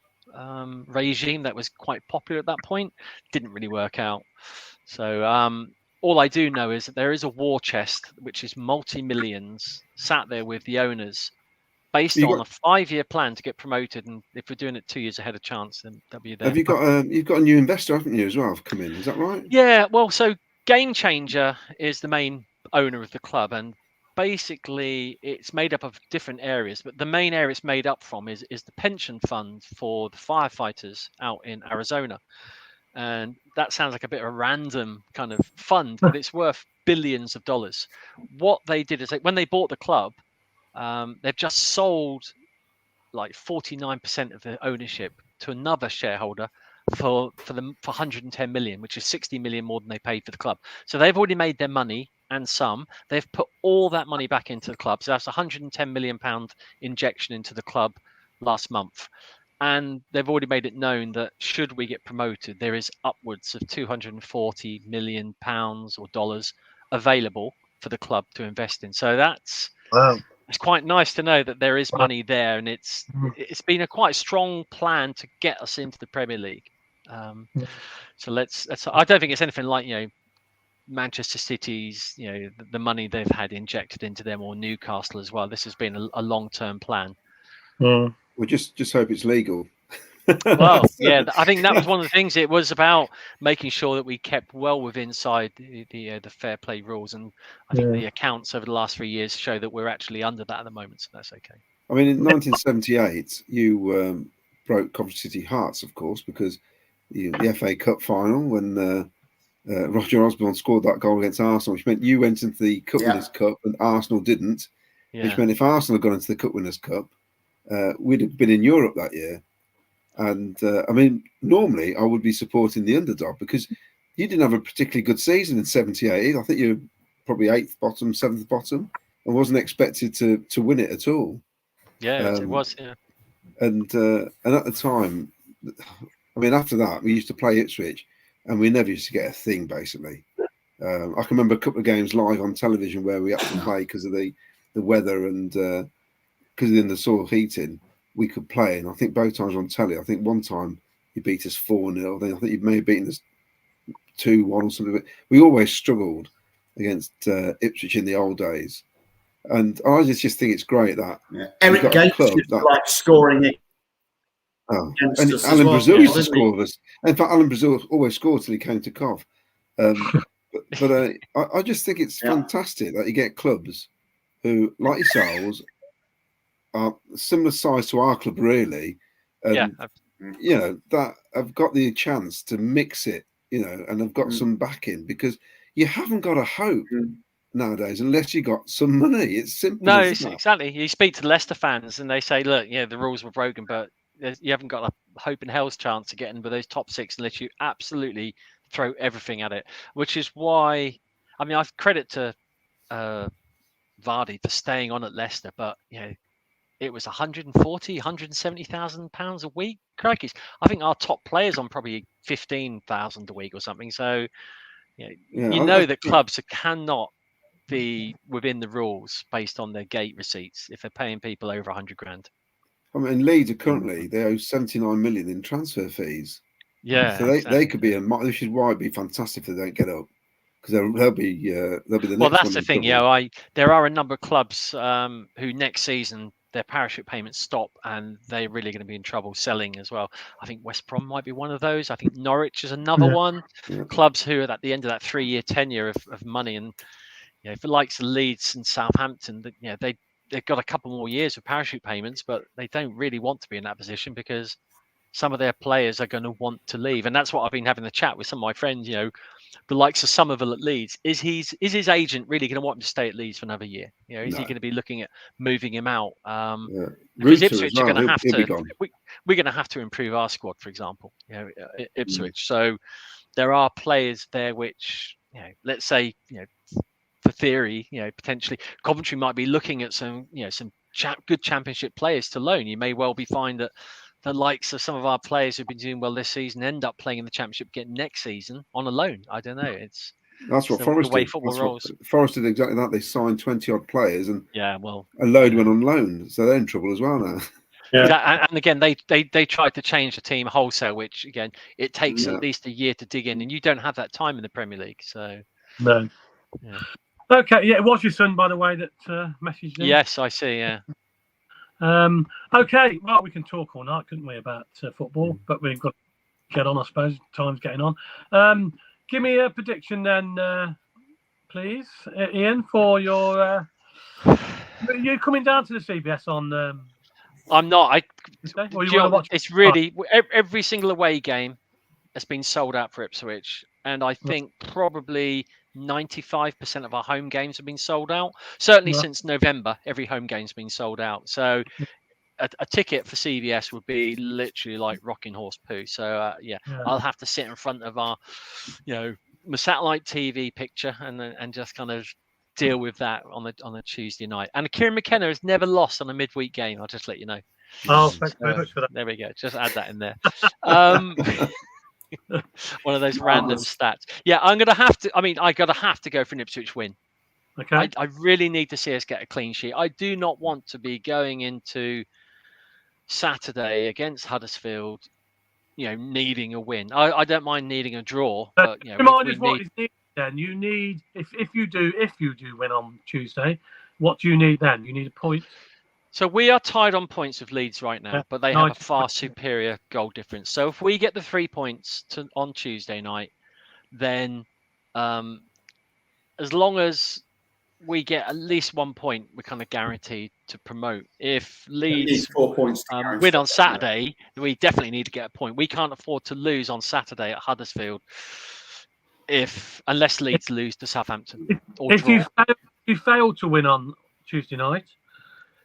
regime that was quite popular at that point. Didn't really work out. So all I do know is that there is a war chest which is multi-millions sat there with the owners based on a 5-year plan to get promoted, and if we're doing it 2 years ahead of chance, then they'll be there. Have you got you've got a new investor, haven't you, as well, come in? Is that right? Yeah, well, so Game Changer is the main owner of the club, and basically it's made up of different areas, but the main area it's made up from is the pension fund for the firefighters out in Arizona. And that sounds like a bit of a random kind of fund, but it's worth billions of dollars. What they did is when they bought the club, they've just sold like 49% of the ownership to another shareholder for 110 million, which is 60 million more than they paid for the club. So they've already made their money and some. They've put all that money back into the club. So that's 110 million pound injection into the club last month. And they've already made it known that should we get promoted, there is upwards of 240 million pounds or dollars available for the club to invest in. So that's it's quite nice to know that there is money there, and it's been a quite strong plan to get us into the Premier League. So let's. I don't think it's anything like Manchester City's the money they've had injected into them, or Newcastle as well. This has been a long-term plan. We just hope it's legal. Well, yeah, I think that was one of the things. It was about making sure that we kept well within the fair play rules, and I think the accounts over the last 3 years show that we're actually under that at the moment, so that's okay. I mean, in 1978, you broke Coventry City hearts, of course, because the FA Cup final when Roger Osborne scored that goal against Arsenal, which meant you went into the Cup Winners' Cup and Arsenal didn't, which meant if Arsenal had gone into the Cup Winners' Cup, we'd have been in Europe that year. And I mean, normally I would be supporting the underdog because you didn't have a particularly good season in 78. I think you were probably 8th bottom, 7th bottom, and wasn't expected to win it at all. Yeah, it was. Yeah. And at the time, I mean, after that, we used to play Ipswich, and we never used to get a thing, basically. I can remember a couple of games live on television where we had to play because of the weather and because of the soil heating. We could play, and I think both times on telly. I think one time you beat us 4-0. Then I think you may have beaten us 2-1 or something. But we always struggled against Ipswich in the old days, and I just think it's great that Eric Gates used to like scoring it. Oh, and Alan Brazil used to score with us. In fact, Alan Brazil always scored till he came to Cov. But I just think it's fantastic that you get clubs who, like yourselves, are similar size to our club, really. And, that have got the chance to mix it, and they've got some backing, because you haven't got a hope nowadays unless you got some money. It's simple. No, as that. exactly. You speak to the Leicester fans and they say, look, the rules were broken, but you haven't got a hope in hell's chance of getting with those top six unless you absolutely throw everything at it, which is why, I mean, I've credit to Vardy for staying on at Leicester, but it was 170,000 pounds a week. Crikey, I think our top players on probably 15,000 a week or something. So that clubs cannot be within the rules based on their gate receipts if they're paying people over 100 grand. I mean, Leeds are currently, they owe 79 million in transfer fees. Yeah, so they could be this is why it'd be fantastic if they don't get up, because they'll be the next. Well, that's the thing. There are a number of clubs who next season their parachute payments stop and they're really going to be in trouble selling as well. I think West Brom might be one of those. I think Norwich is another one. Yeah. Clubs who are at the end of that 3-year tenure of money, and for the likes of Leeds and Southampton, they've got a couple more years of parachute payments, but they don't really want to be in that position because some of their players are going to want to leave. And that's what I've been having the chat with some of my friends, the likes of Somerville at Leeds. Is his agent really going to want him to stay at Leeds for another year? Is he going to be looking at moving him out? Because Ipswich are going to have to. We're going to have to improve our squad, for example. Ipswich. So there are players there which, let's say, for theory, potentially Coventry might be looking at some good Championship players to loan. You may well be find that the likes of some of our players who've been doing well this season end up playing in the Championship again next season on a loan. I don't know. That's what Forest did. Forest did exactly that. They signed 20 odd players and a load went on loan, so they're in trouble as well now. Yeah, and again, they tried to change the team wholesale, which again it takes at least a year to dig in, and you don't have that time in the Premier League. So no. Yeah. Okay, it was your son, by the way, that messaged in. Yes, I see. Yeah. Okay, well, we can talk all night, couldn't we, about football? But we've got to get on, I suppose. Time's getting on. Give me a prediction then, please, Ian, for your. You're coming down to the CBS on. I'm not. It's really every single away game has been sold out for Ipswich, and I think probably 95% of our home games have been sold out. Certainly since November, every home game's been sold out. So a ticket for CVS would be literally like rocking horse poo. So I'll have to sit in front of our, my satellite TV picture and just kind of deal with that on a Tuesday night. And Kieran McKenna has never lost on a midweek game. I'll just let you know. Oh, thanks very much for that. There we go. Just add that in there. One of those random stats. Yeah, I'm gonna have to. I mean, I gotta have to go for an Ipswich win. Okay. I really need to see us get a clean sheet. I do not want to be going into Saturday against Huddersfield, needing a win. I don't mind needing a draw, but what is needed then. You need if you do win on Tuesday, what do you need then? You need a point. So we are tied on points with Leeds right now, but they have a far superior goal difference. So if we get the 3 points on Tuesday night, then as long as we get at least 1 point, we're kind of guaranteed to promote. If Leeds 4 points win on Saturday, we definitely need to get a point. We can't afford to lose on Saturday at Huddersfield unless Leeds lose to Southampton. If you fail to win on Tuesday night,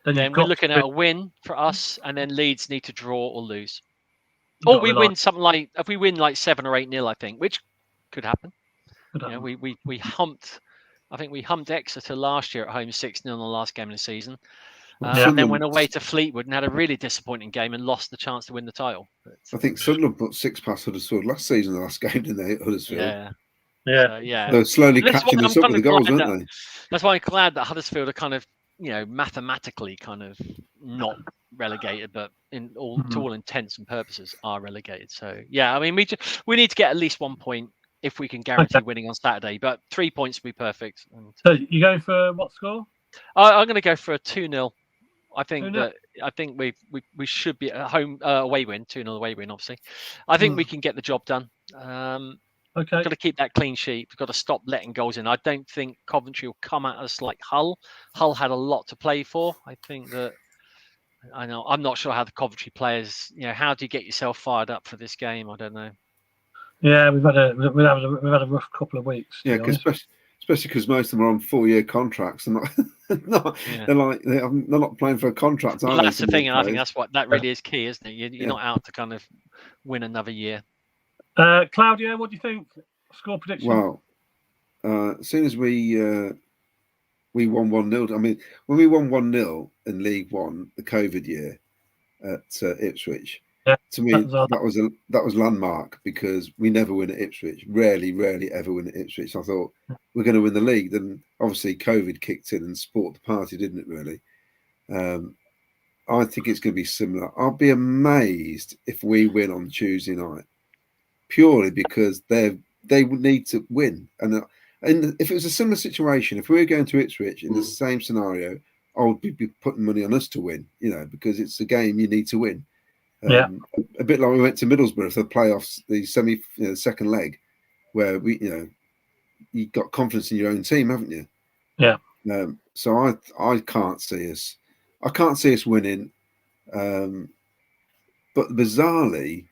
then we're looking at a win for us, and then Leeds need to draw or lose. Or we win something like, if we win like 7 or 8-0, I think, which could happen. We humped, I think we humped Exeter last year at home 6-0 in the last game of the season. And then went away to Fleetwood and had a really disappointing game and lost the chance to win the title. I think Sunderland put 6 past Huddersfield last season, the last game, didn't they, at Huddersfield? Yeah. They're slowly catching us up with the goals, aren't they? That's why I'm glad that Huddersfield are kind of, mathematically kind of not relegated, but to all intents and purposes are relegated. So I mean, we need to get at least 1 point if we can guarantee winning on Saturday, but 3 points would be perfect. So you going for what score? I'm going to go for a 2-0. I think we should be at home away win, 2-0 away win. Obviously, I think we can get the job done. Okay. We've got to keep that clean sheet. We've got to stop letting goals in. I don't think Coventry will come at us like Hull. Hull had a lot to play for. I think that I'm not sure how the Coventry players. How do you get yourself fired up for this game? I don't know. Yeah, we've had a rough couple of weeks. Yeah, because especially because most of them are on 4-year contracts and they're not playing for a contract. Well, Are that's they, the thing, and I think that really is key, isn't it? You're not out to kind of win another year. Claudio, what do you think? Score prediction? Well, as soon as we won 1-0. I mean, when we won 1-0 in League One, the COVID year at Ipswich, to me that was landmark because we never win at Ipswich. Rarely ever win at Ipswich. I thought we're going to win the league. Then obviously COVID kicked in and spoilt the party, didn't it? Really. I think it's going to be similar. I'll be amazed if we win on Tuesday night, purely because they need to win. And if it was a similar situation, if we were going to Ipswich in the same scenario, I would be putting money on us to win. Because it's a game you need to win. A bit like we went to Middlesbrough for the playoffs, the second leg, where you got confidence in your own team, haven't you? Yeah. So I can't see us. I can't see us winning. But bizarrely,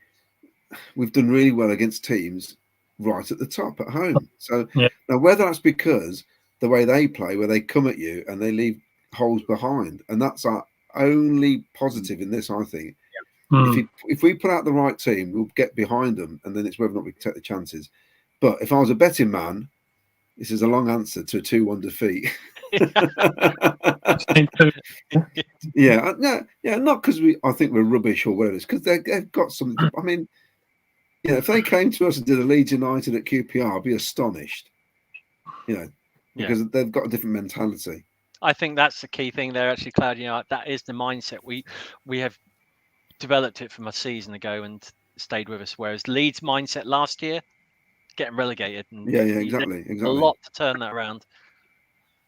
we've done really well against teams right at the top at home. So now whether that's because the way they play, where they come at you and they leave holes behind, and that's our only positive in this, I think. If we put out the right team, we'll get behind them, and then it's whether or not we take the chances. But if I was a betting man, this is a long answer to a 2-1 defeat. Not because I think we're rubbish or whatever. It's because they've got something. I mean, if they came to us and did a Leeds United at QPR, I'd be astonished. Because they've got a different mentality. I think that's the key thing there, actually, Claudio. That is the mindset. We have developed it from a season ago and stayed with us. Whereas Leeds' mindset last year, getting relegated. And exactly. A lot to turn that around.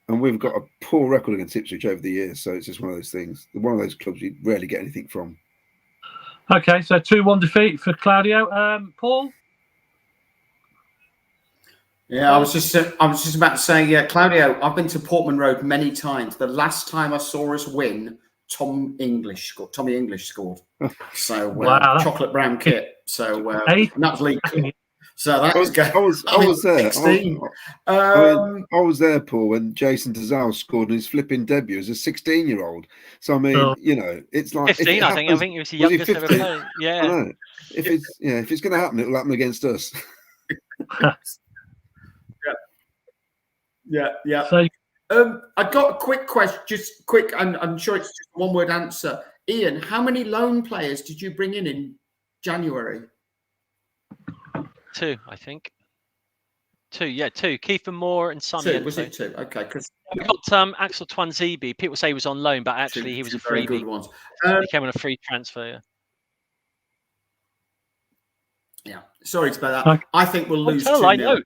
And we've got a poor record against Ipswich over the years, so it's just one of those things. One of those clubs you rarely get anything from. Okay, so 2-1 defeat for Claudio. Paul? Yeah, I was just about to say, Claudio, I've been to Portman Road many times. The last time I saw us win, Tommy English scored. So chocolate brown kit. So and that was League Cup. So that I was there. 16. I was there, Paul, when Jason Tazal scored in his flipping debut as a 16-year-old. So I mean, it's like 15. I think he was the youngest ever played. Yeah. I know. If it's going to happen, it'll happen against us. Yeah. So, I got a quick question, just quick, and I'm sure it's just a one-word answer. Ian, how many loan players did you bring in January? 2, I think. 2, yeah, 2. Kiefer Moore and Sonny. 2, was it 2? Okay, Chris. We got Axel Twanzebe. People say he was on loan, but actually he was a freebie. Good ones. He came on a free transfer. Yeah. Sorry about that. I think we'll lose 2-0.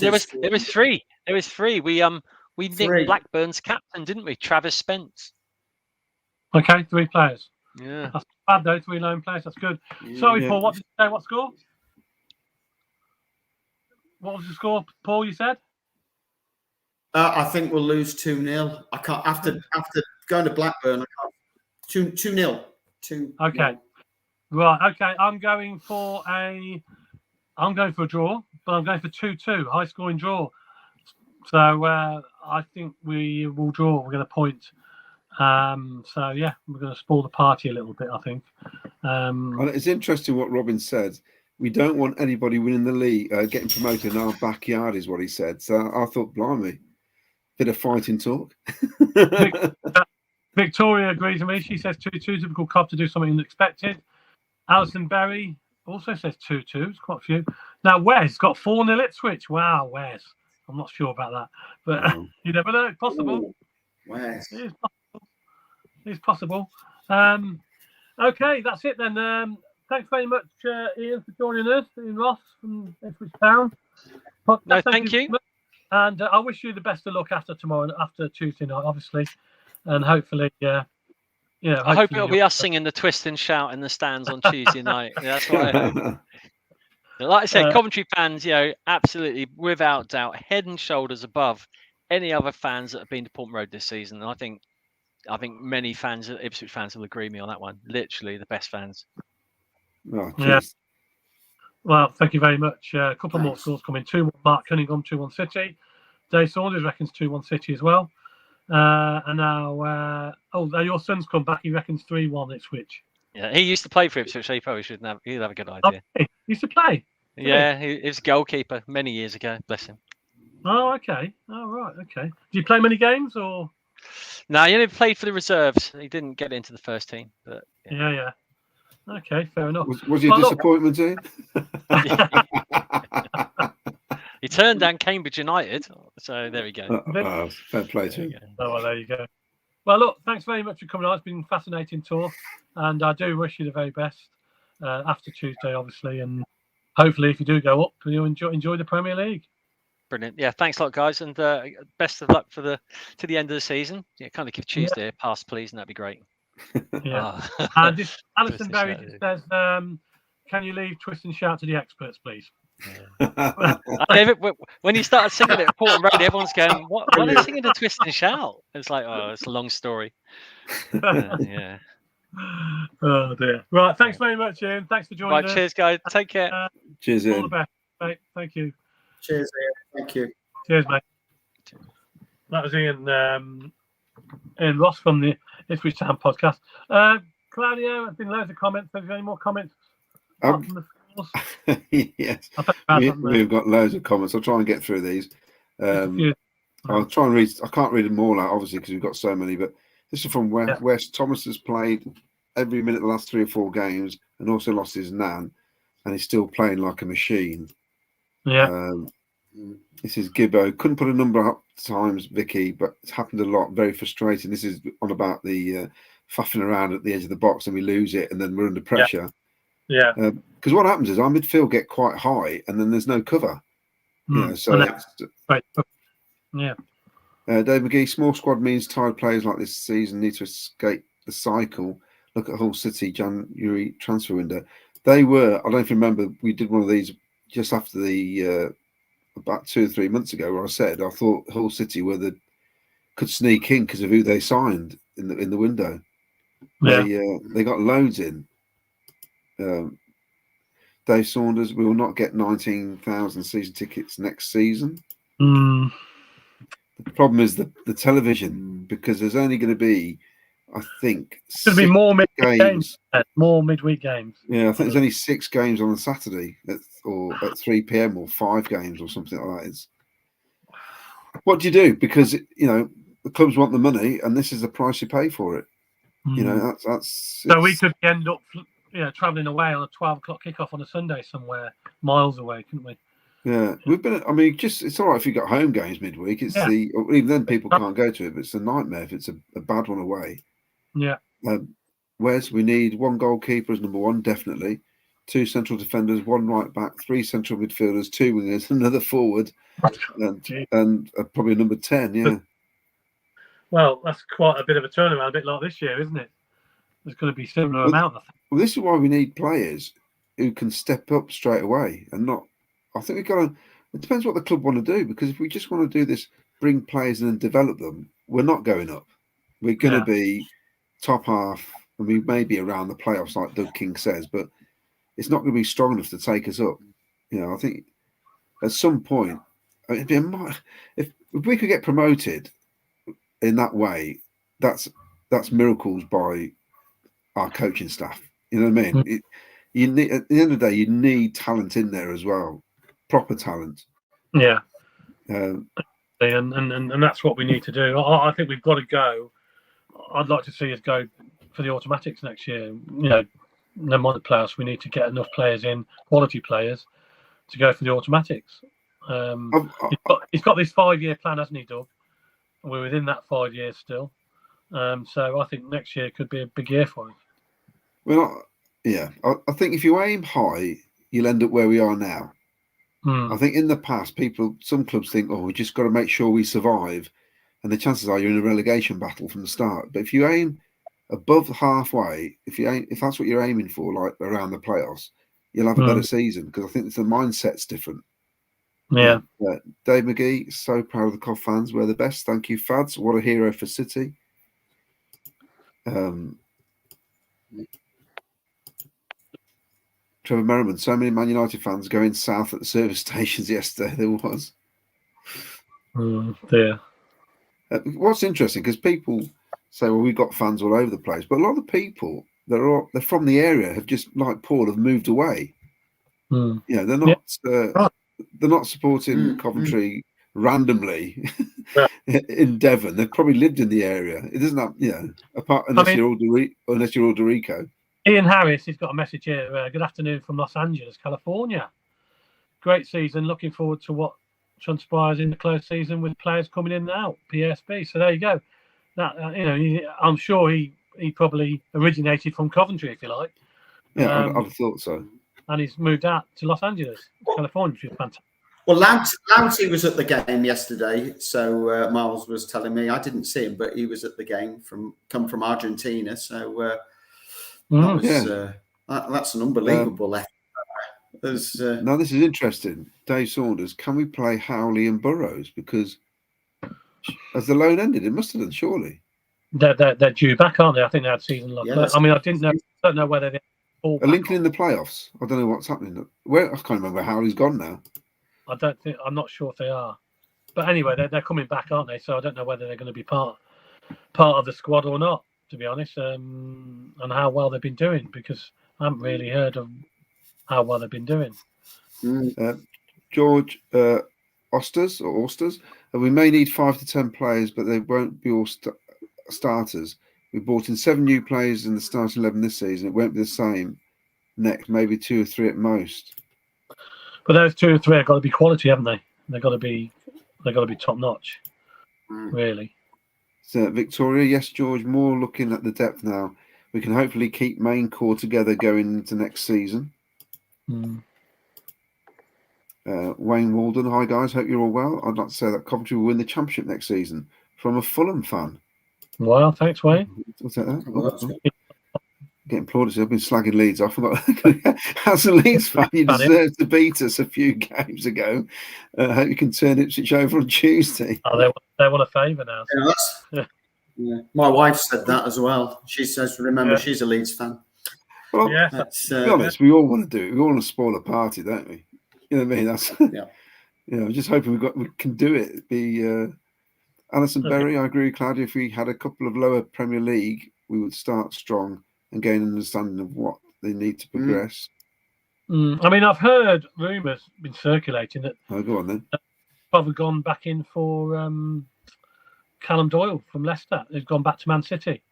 There was 3. There was 3. We nicked Blackburn's captain, didn't we? Travis Spence. Okay, 3 players. Yeah. That's bad though, 3 lone players. That's good. Sorry, Paul. What did you say? What score? What was the score, Paul? You said. I think we'll lose 2-0. I can't after going to Blackburn. I can't. 2-0. 2. Okay. Right. Okay. I'm going for a draw, but I'm going for 2-2, high scoring draw. So I think we will draw. We're going to point. So yeah, we're going to spoil the party a little bit, I think. It's interesting what Robin said. We don't want anybody winning the league, getting promoted in our backyard, is what he said. So I thought, blimey, bit of fighting talk. Victoria agrees with me. She says 2-2, typical club to do something unexpected. Alison Berry also says 2-2. It's quite a few. Now, Wes got 4-0 Ipswich. Wow, Wes. I'm not sure about that. But you never know. It's possible. Wes. It's possible. Okay, that's it then. Thanks very much, Ian, for joining us. Ian Ross from Ipswich Town. No, thank you. And I wish you the best of luck after Tuesday night, obviously. And hopefully, I hope it'll be us singing the twist and shout in the stands on Tuesday night. That's what I hope. Like I said, Coventry fans, absolutely, without doubt, head and shoulders above any other fans that have been to Portman Road this season. And I think many fans, Ipswich fans, will agree with me on that one. Literally, the best fans. Oh, yeah. Well, thank you very much. A couple more Thanks. scores coming. 2-1 Mark Cunningham, 2-1 City. Dave Saunders reckons 2-1 City as well. And now, your son's come back. He reckons 3-1 Ipswich. Yeah, he used to play for Ipswich, so he probably shouldn't have. He'd have a good idea. He used to play. Yeah, he was goalkeeper many years ago. Bless him. Oh, okay. Oh, right. Okay. Do you play many games or? No, he only played for the reserves. He didn't get into the first team. But Yeah. Okay, fair enough. Was he a disappointment, Ian? He turned down Cambridge United, so there we go. Fair play to him. Oh, well, there you go. Well, look, thanks very much for coming on. It's been a fascinating tour, and I do wish you the very best after Tuesday, obviously, and hopefully, if you do go up, you'll enjoy the Premier League. Brilliant. Yeah, thanks a lot, guys, and best of luck to the end of the season. Yeah, kind of give Tuesday a pass, please, and that'd be great. Yeah. And just Alison Berry just says, "Can you leave Twist and Shout to the experts, please?" When you started singing it at Portland Road, everyone's going, "What are they singing the Twist and Shout?" It's like, oh, it's a long story. Yeah. Oh dear. Right. Thanks very much, Ian. Thanks for joining us. Cheers, guys. Take care. Cheers, All Ian. the best, mate. Thank you. Cheers, Ian. Thank you. Cheers, mate. That was Ian Ross from the Ipswich Town podcast. Claudio, there's been loads of comments. Have you got any more comments? Yes, we've got loads of comments. I'll try and get through these. I'll try and read. I can't read them all out, obviously, because we've got so many. But this is from West. Thomas has played every minute the last 3 or 4 games, and also lost his nan, and he's still playing like a machine. Yeah. This is Gibbo. Couldn't put a number up times, Vicky, but it's happened a lot. Very frustrating. This is on about the faffing around at the edge of the box, and we lose it, and then we're under pressure. Yeah. Because what happens is our midfield get quite high, and then there's no cover. So right. Yeah. Dave McGee, small squad means tired players like this season need to escape the cycle. Look at Hull City January transfer window. They were. I don't know if you remember. We did one of these just after the about 2 or 3 months ago, where I said I thought Hull City could sneak in because of who they signed in the window. Yeah. They got loads in. Dave Saunders, we will not get 19,000 season tickets next season. The problem is the television, because there's only going to be, I think, there'll be more midweek games. More midweek games. Yeah, I think there's only 6 games on a Saturday or at 3 p.m. or 5 games or something like that. What do you do? Because the clubs want the money, and this is the price you pay for it. That's. So we could end up, travelling away on a 12 o'clock kickoff on a Sunday somewhere miles away, couldn't we? Yeah, we've been. I mean, it's all right if you've got home games midweek. Even then people can't go to it, but it's a nightmare if it's a bad one away. Yeah. Wes, we need 1 goalkeeper as number 1, definitely. 2 central defenders, 1 right back, 3 central midfielders, 2 wingers, another forward, and probably a number 10. Yeah. Well, that's quite a bit of a turnaround, a bit like this year, isn't it? There's going to be similar amount. Well, this is why we need players who can step up straight away and not. I think we've got to. It depends what the club want to do, because if we just want to do this, bring players in and develop them, we're not going up. We're going to be top half, and we may be around the playoffs, like Doug King says, but it's not going to be strong enough to take us up. I think at some point, if we could get promoted in that way, that's miracles by our coaching staff. You know what I mean? You need, at the end of the day, you need talent in there as well, proper talent. Yeah. And that's what we need to do. I think we've got to go. I'd like to see us go for the automatics next year. No matter the playoffs, we need to get enough players in, quality players, to go for the automatics. He's got this 5-year plan, hasn't he, Doug? We're within that 5 years still. So I think next year could be a big year for us. Well, I think if you aim high, you'll end up where we are now. I think in the past, some clubs think, we just got to make sure we survive, and the chances are you're in a relegation battle from the start. But if you aim above halfway, if that's what you're aiming for, like around the playoffs, you'll have a better season, because I think the mindset's different. Yeah. Dave McGee, so proud of the COF fans. We're the best. Thank you, Fads. What a hero for City. Trevor Merriman, so many Man United fans going south at the service stations yesterday. There was. Dear. What's interesting, because people say, well, we've got fans all over the place, but a lot of the people they're from the area have just, like Paul, have moved away. You know, they're not they're not supporting Coventry randomly in Devon. They've probably lived in the area. It doesn't have, you know, apart unless you're Alderico. Ian Harris, he's got a message here. Good afternoon from Los Angeles, California. Great season. Looking forward to what transpires in the close season with players coming in and out. PSB. So there you go. That you know, I'm sure he probably originated from Coventry, if you like. Yeah, I thought so. And he's moved out to Los Angeles, California, which is fantastic. Well, Lamptey was at the game yesterday, so Miles was telling me. I didn't see him, but he was at the game. Come from Argentina, so that's an unbelievable effort. Now this is interesting. Dave Saunders, can we play Howley and Burrows? Because as the loan ended, it must have done, surely. They're due back, aren't they? I think they had season long. Yeah, I mean, I don't know whether they're all Lincoln in the playoffs. I don't know what's happening. I can't remember how he's gone now. I'm not sure if they are. But anyway, they're coming back, aren't they? So I don't know whether they're going to be part of the squad or not, to be honest, and how well they've been doing, because I haven't really heard of how well they've been doing. George Osters, we may need 5 to 10 players, but they won't be all starters. We brought in 7 new players in the starting 11 this season. It won't be the same next, maybe 2 or 3 at most. But those 2 or 3 have got to be quality, haven't they? They've got to be top notch, really. So Victoria, yes, George. More looking at the depth now. We can hopefully keep main core together going into next season. Wayne Walden, hi guys, hope you're all well. I'd like to say that Coventry will win the championship next season. From a Fulham fan. Well, thanks, Wayne. I'll take that. Getting applauded. I've been slagging Leeds off. As a Leeds fan, you deserve to beat us a few games ago. I hope you can turn Ipswich over on Tuesday. Oh, they want a favour now. Yeah. My wife said that as well. She says, remember, she's a Leeds fan. Well, to be honest, we all want to do it. We all want to spoil a party, don't we? You know what I mean? That's I'm just hoping we can do it. Alison Berry, I agree with Claudia. If we had a couple of lower Premier League, we would start strong and gain an understanding of what they need to progress. I mean, I've heard rumours been circulating that go on then. Probably gone back in for Callum Doyle from Leicester. They've gone back to Man City.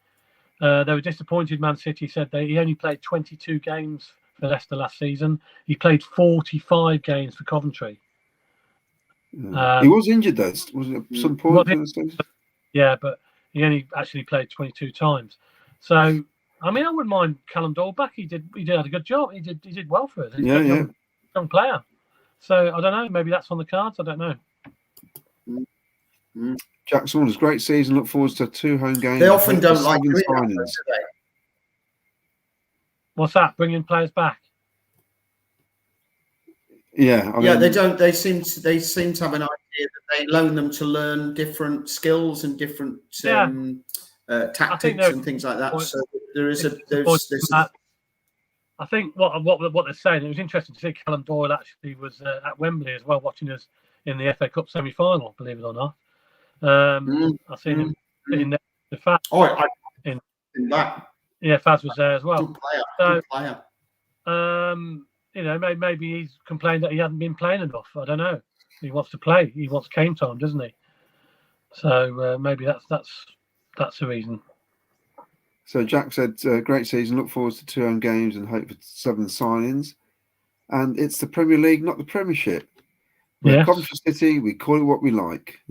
They were disappointed. Man City said he only played 22 games for Leicester last season. He played 45 games for Coventry. He was injured though. Was it at some point? Yeah, but he only actually played 22 times. So, I mean, I wouldn't mind Callum Doyle back. He did have a good job. He did well for us. He's a young player. So I don't know. Maybe that's on the cards. I don't know. Jack Saunders, great season. Look forward to 2 home games. They often don't like doing that, do they? What's that? Bringing players back? Yeah, they don't. They seem to have an idea that they loan them to learn different skills and different tactics and things like that. So there's I think what they're saying. It was interesting to see Callum Doyle actually was at Wembley as well, watching us in the FA Cup semi-final. Believe it or not, I've seen him in the Faz. In that. Yeah, Faz was there as well. Good player. You know, maybe he's complained that he hasn't been playing enough. I don't know. He wants to play. He wants game time, doesn't he? So maybe that's the reason. So Jack said, great season. Look forward to 2 home games and hope for 7 signings. And it's the Premier League, not the Premiership. We're Coventry City. We call it what we like.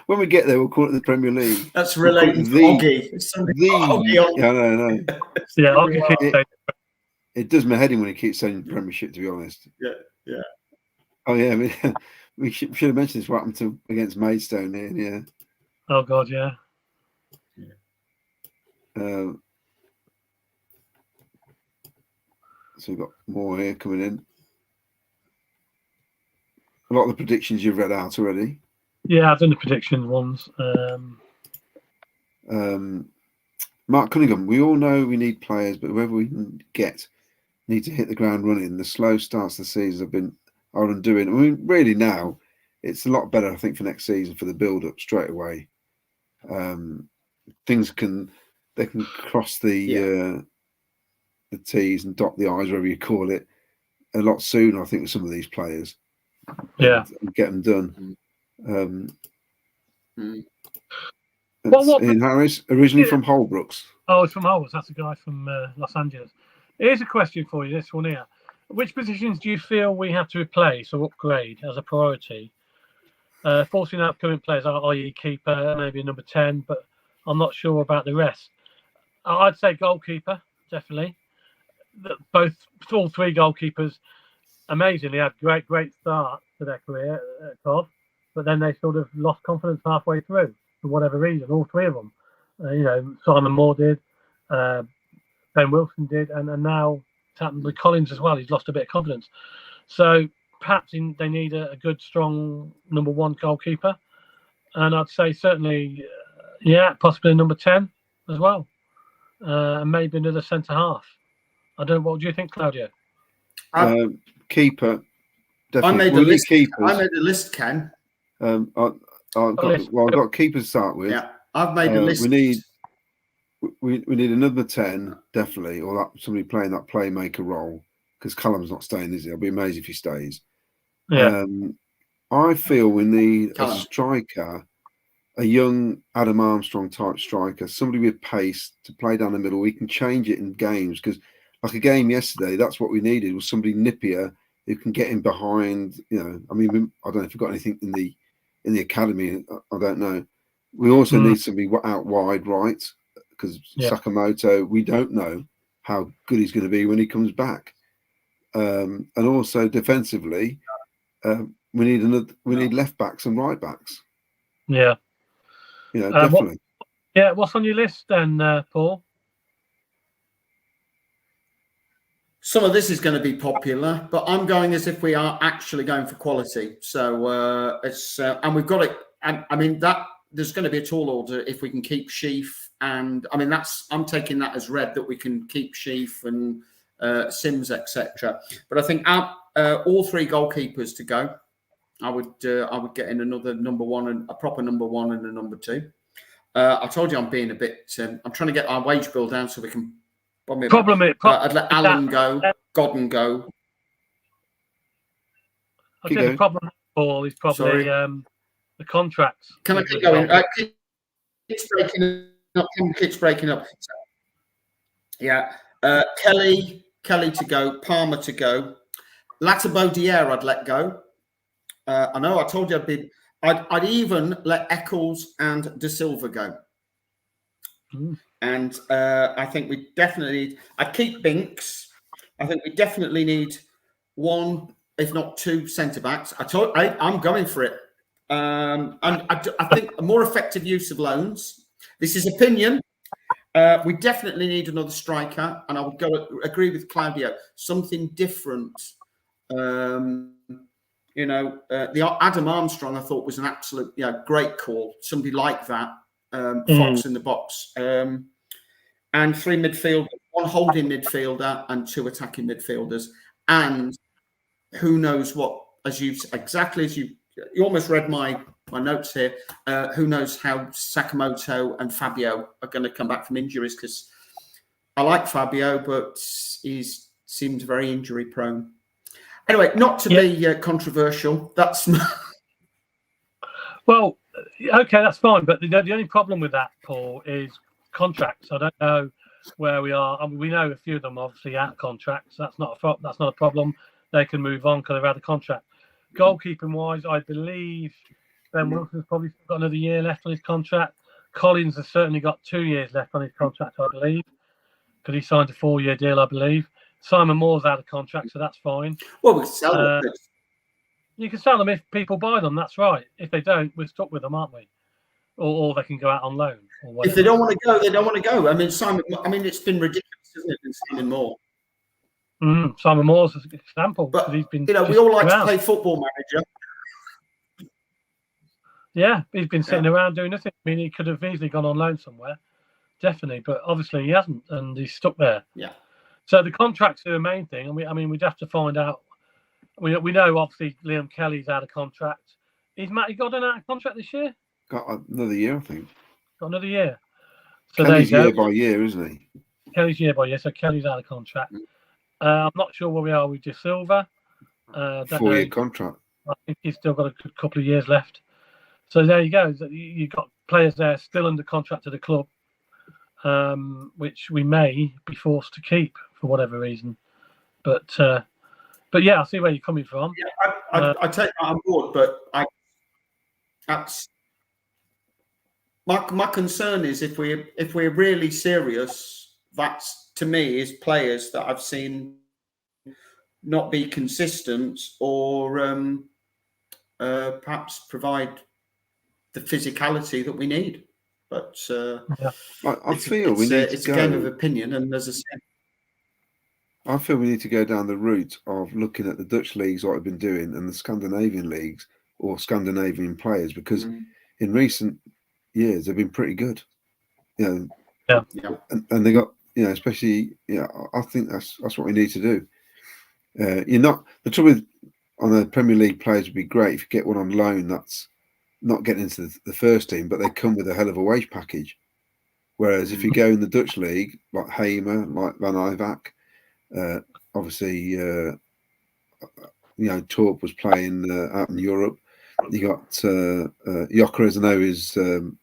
When we get there, we'll call it the Premier League. That's related to Oggy. No. Yeah, Oggy. It does my head in when he keeps saying Premiership, to be honest. Yeah. Oh, yeah. I mean, we should have mentioned this, what happened against Maidstone here. Yeah. Oh, God, yeah. So we've got more here coming in. A lot of the predictions you've read out already. Mark Cunningham, we all know we need players, but whoever we can get need to hit the ground running. The slow starts of the season are undoing. I mean, really now, it's a lot better, I think, for next season for the build-up straight away. Things they can cross the T's and dot the I's, whatever you call it, a lot sooner, I think, with some of these players. Yeah. And get them done. Ian Harris, originally from Holbrooks. Oh, it's from Holbrooks. That's a guy from Los Angeles. Here's a question for you, this one here. Which positions do you feel we have to replace or upgrade as a priority? Forcing out current players, i.e. keeper, maybe number 10, but I'm not sure about the rest. I'd say goalkeeper, definitely. All three goalkeepers amazingly had great start to their career at COV, but then they sort of lost confidence halfway through for whatever reason. All three of them, Simon Moore did, Ben Wilson did, and now it's happened with Collins as well. He's lost a bit of confidence. So perhaps they need a good, strong number 1 goalkeeper, and I'd say certainly, possibly number 10 as well, and maybe another centre half. I don't know. What do you think, Claudio? Keeper. Definitely. I made a list, Ken. I've got keepers to start with. Yeah, I've made a list. We need another 10, definitely, or somebody playing that playmaker role, because Callum's not staying, is he? I'll be amazed if he stays. Yeah. I feel we need a striker, a young Adam Armstrong type striker, somebody with pace to play down the middle. We can change it in games, because like a game yesterday, that's what we needed, was somebody nippier who can get in behind. I mean, I don't know if you've got anything in the academy. I don't know. We also need somebody out wide right, because Sakamoto, we don't know how good he's going to be when he comes back. And also defensively, we need left backs and right backs. Yeah. Definitely. What's on your list then, Paul? Some of this is going to be popular, but I'm going as if we are actually going for quality. So it's and we've got it. And I mean that there's going to be a tall order if we can keep Sheaf, and I mean I'm taking that as read that we can keep Sheaf and Sims, etc. But I think all three goalkeepers to go. I would get in another number 1 and a proper number 1 and a number 2. I told you I'm being a bit. I'm trying to get our wage bill down so we can. I'd let Alan go, Godden go. I think the problem, Paul, is probably the contracts. Can I keep going? Keeps breaking up. Yeah. Kelly to go, Palmer to go. Latabodiere I'd let go. I know I told you I'd even let Eccles and De Silva go. And I think we definitely I'd keep Binks. I think we definitely need 1, if not 2 centre backs. I'm going for it. And I think a more effective use of loans. This is opinion. We definitely need another striker, and I would agree with Claudio. Something different. The Adam Armstrong I thought was an absolute great call. Somebody like that. Fox in the box. And 3 midfielders, 1 holding midfielder and 2 attacking midfielders. And who knows what, you almost read my notes here. Who knows how Sakamoto and Fabio are going to come back from injuries, because I like Fabio, but he seems very injury prone. Anyway, not to be controversial. That's well, okay, that's fine. But the only problem with that, Paul, is contracts. I don't know where we are. I mean, we know a few of them obviously out of contracts. That's not a problem. They can move on because they've had a contract. Goalkeeping wise, I believe Ben Wilson's probably got another year left on his contract. Collins has certainly got 2 years left on his contract, I believe, because he signed a 4-year deal, I believe. Simon Moore's out of contract, so that's fine. Well, we can sell them. You can sell them if people buy them. That's right. If they don't, we're stuck with them, aren't we? Or they can go out on loan. Or if they don't want to go, they don't want to go. I mean, Simon. I mean, it's been ridiculous, isn't it? In Simon Moore. Simon Moore's an example, but he's been. We all like to play Football Manager. Yeah, he's been sitting around doing nothing. I mean, he could have easily gone on loan somewhere. definitely. But obviously he hasn't, and he's stuck there. Yeah. So the contracts are the main thing, and we'd have to find out. We know obviously Liam Kelly's out of contract. Is Matty Godden out of contract this year? Got another year, I think. Got another year. So Kelly's there you year go. by year, isn't he? Kelly's year by year. So Kelly's out of contract. I'm not sure where we are with De Silva. 4-year contract. I think he's still got a good couple of years left. So there you go. You've got players there still under contract to the club, which we may be forced to keep for whatever reason. But yeah, I see where you're coming from. Yeah, I take that on board, but that's my concern is if we're really serious, that's to me is players that I've seen not be consistent or perhaps provide the physicality that we need. But I feel we need it's to a go. game of opinion, and as I said, I feel we need to go down the route of looking at the Dutch leagues, like we've been doing, and the Scandinavian leagues or Scandinavian players, because in recent years they've been pretty good. You know, and they got, you know, especially, you know, I think that's what we need to do. You're not the trouble with on the Premier League players would be great if you get one on loan that's not getting into the first team, but they come with a hell of a wage package. Whereas if you go in the Dutch league, like Hamer, like Van Ivak, obviously, you know, Torp was playing out in Europe. You got Jokeres, I know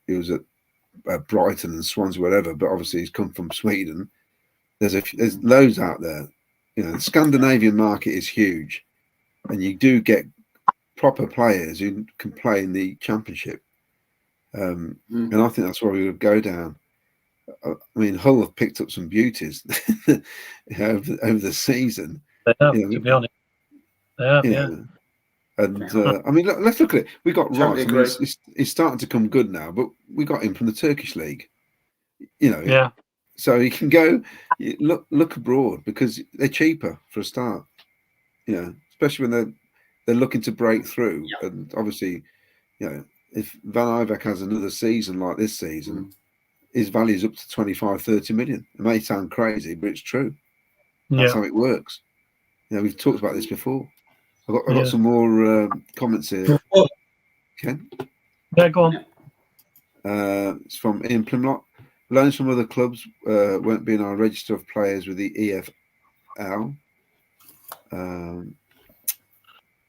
he was at Brighton and Swansea, whatever, but obviously he's come from Sweden. There's loads out there. You know, the Scandinavian market is huge, and you do get proper players who can play in the Championship. And I think that's where we would go down. I mean, Hull have picked up some beauties over the season. They have, you know, to be honest. They have, yeah. And I mean, let's look at it. We got Totally Rice. I mean, it's starting to come good now, but we got him from the Turkish league. You know, yeah. So he can go look abroad because they're cheaper for a start. You know, especially when they're looking to break through. Yeah. And obviously, you know, if Van Ivak has another season like this season, his value is up to 25, 30 million. It may sound crazy, but it's true. That's how it works. You know, we've talked about this before. I've got some more comments here. Ken? Yeah, go on. It's from Ian Plimlock. Loans from other clubs won't be in our register of players with the EFL.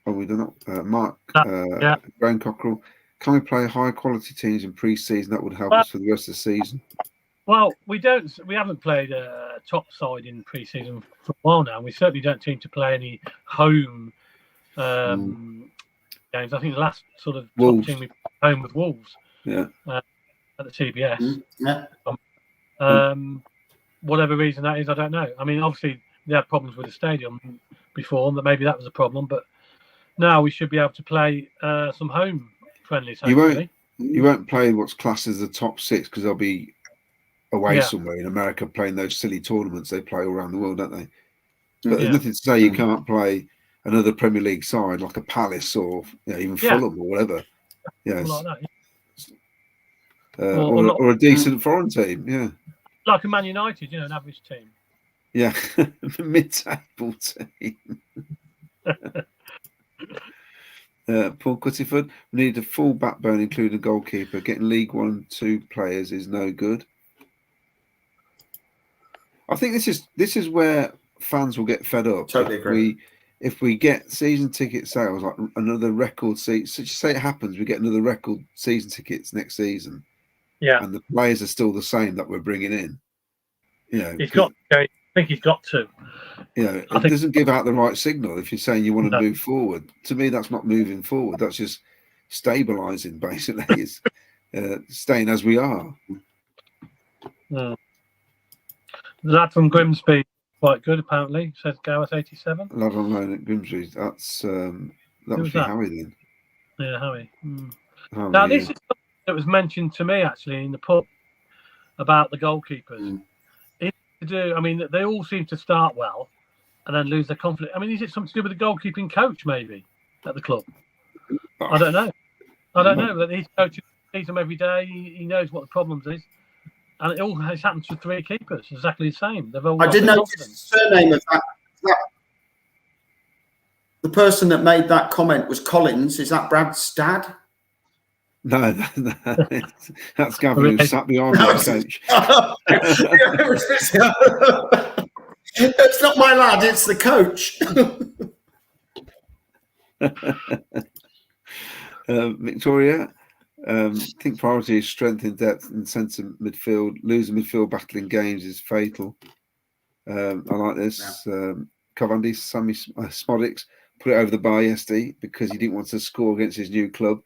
We don't know. Mark Brown Cockerell. Can we play high quality teams in pre-season? That would help us for the rest of the season. Well, we haven't played a top side in pre-season for a while now. We certainly don't seem to play any home games. I think the last sort of top team we played home with Wolves. Yeah. At the TBS. Whatever reason that is, I don't know. I mean, obviously they had problems with the stadium before, and maybe that was a problem. But now we should be able to play some home friendlies. You won't play what's classed as the top six because they'll be away somewhere in America playing those silly tournaments they play all around the world, don't they? But there's nothing to say you can't play another Premier League side like a Palace or even Fulham or whatever. Yes. Like that, or a decent foreign team, like a Man United, an average team. Yeah, mid-table team. Paul Cuttyford, we need a full backbone, including a goalkeeper. Getting League 1 and 2 players is no good. I think this is where fans will get fed up. Totally agree. If we get season ticket sales like another record season, say it happens, we get another record season tickets next season. Yeah, and the players are still the same that we're bringing in. He's got. I think he's got to. It doesn't give out the right signal if you're saying you want to move forward. To me, that's not moving forward. That's just stabilising, basically. It's staying as we are. The lad from Grimsby, quite good apparently. Says Gareth 87. Lad on loan at Grimsby. That's that was for Howie then. Yeah, Howie. Howie now this is something that was mentioned to me actually in the pub about the goalkeepers. They all seem to start well and then lose their confidence. I mean, is it something to do with the goalkeeping coach maybe at the club? I don't know. That he's coaching, sees them every day. He knows what the problems is. And it all has happened to 3 keepers, exactly the same. They've all I got did the notice the confidence. surname of that. The person that made that comment was Collins. Is that Brad's dad? No, that's Gavin who sat behind me, the coach. It's not my lad, it's the coach. Victoria, I think priority is strength in depth and centre midfield. Losing midfield battling games is fatal. I like this. Yeah. Cavendish, Sammy Smodics put it over the bar yesterday because he didn't want to score against his new club.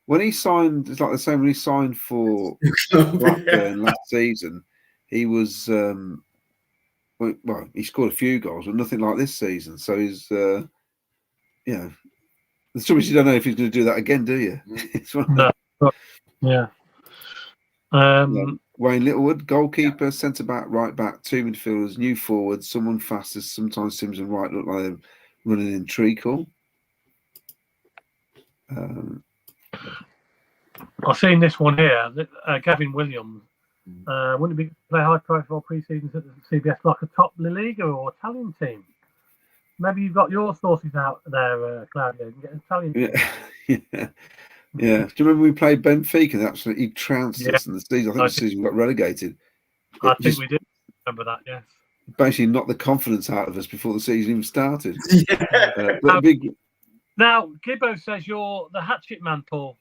When he signed, it's like the same when he signed for Blackburn last season, he was, well, he scored a few goals, but nothing like this season. So he's, the trouble is you don't know if he's going to do that again, do you? No. Yeah. Wayne Littlewood, goalkeeper, centre back, right back, 2 midfielders, new forwards, someone fast as sometimes Sims and Wright look like they're running in treacle. I've seen this one here. Gavin Williams. Wouldn't it be play high profile pre-seasons at the CBS like a top La Liga or Italian team? Maybe you've got your sources out there, Claudio. You can get an Italian team. Yeah. Do you remember we played Benfica and absolutely trounced us in the season? I think the season we got relegated. I think we did remember that, yes. Basically knocked the confidence out of us before the season even started. Now, Gibbo says you're the hatchet man, Paul.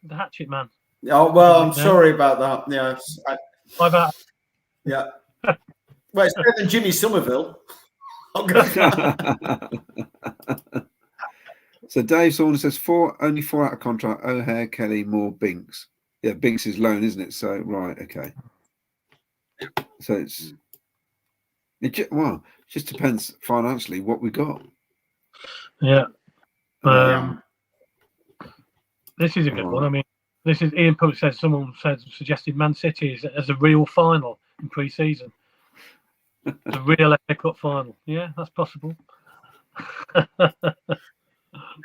The hatchet man. Oh, well, I'm sorry about that. Yeah. Why about? Yeah. Well, it's better than Jimmy Somerville. So Dave Saunders says only 4 out of contract. O'Hare, Kelly, Moore, Binks. Yeah, Binks is loan, isn't it? So right, okay. So it just depends financially what we got. Yeah. This is a good one. I mean, this is Ian Pullett said suggested Man City as a real final in pre-season. The real FA Cup final. Yeah, that's possible.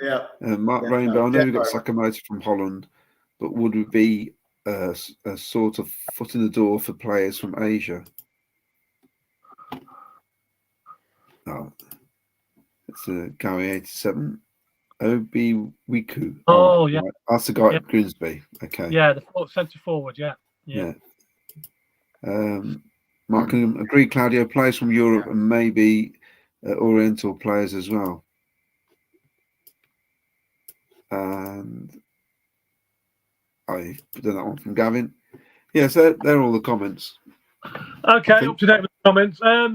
Yeah. Mark Rainbow, I know we've got Sakamoto from Holland, but would it be a sort of foot in the door for players from Asia? No. It's Gary 87. Obi Wiku. Oh, yeah. Right. That's the guy at Grimsby. Okay. Yeah, the centre forward. Yeah. Mark can agree, Claudio, players from Europe and maybe Oriental players as well. And I've done that one from Gavin. Yes, they're all the comments. Okay, up to date with the comments. I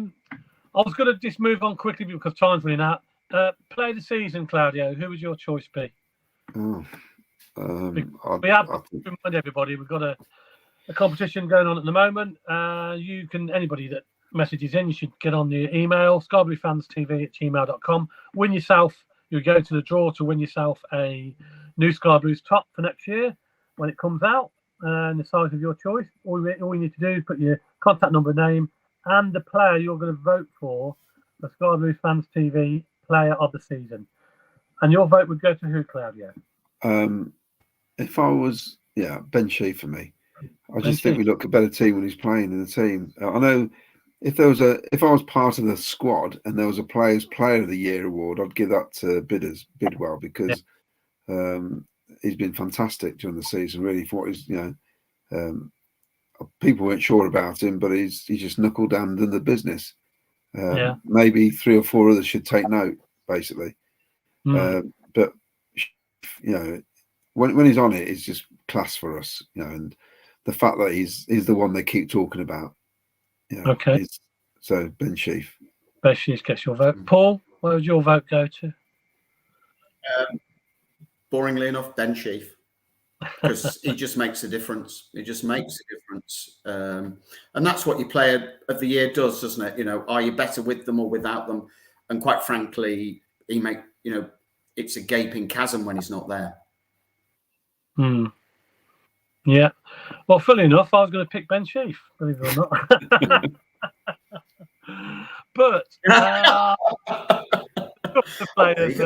was going to just move on quickly because time's running out. Play of the season, Claudio. Who would your choice be? We have to remind everybody we've got a competition going on at the moment. Anybody that messages in, you should get on the email scarberryfanstv@gmail.com. You go to the draw to win yourself a new Scarborough top for next year when it comes out, and the size of your choice. All you need to do is put your contact number, name, and the player you're going to vote for the Scarborough Fans TV player of the season. And your vote would go to who, Claudio? If I was, Ben Shee for me. I just think we look a better team when he's playing in the team. I know if I was part of the squad and there was a Players Player of the Year award, I'd give that to Bidwell because he's been fantastic during the season. Really, for what he's people weren't sure about him, but he's just knuckled down and done the business. Maybe 3 or 4 others should take note, basically. But when he's on it, it's just class for us, and the fact that he's the one they keep talking about. Okay. So Ben Sheaf. Ben Sheaf gets your vote. Paul, where would your vote go to? Boringly enough, Ben Sheaf. Because he just makes a difference. He just makes a difference. And that's what your player of the year does, doesn't it? Are you better with them or without them? And quite frankly, it's a gaping chasm when he's not there. Yeah. Well, funny enough, I was going to pick Ben Sheaf, believe it or not. But a couple of players,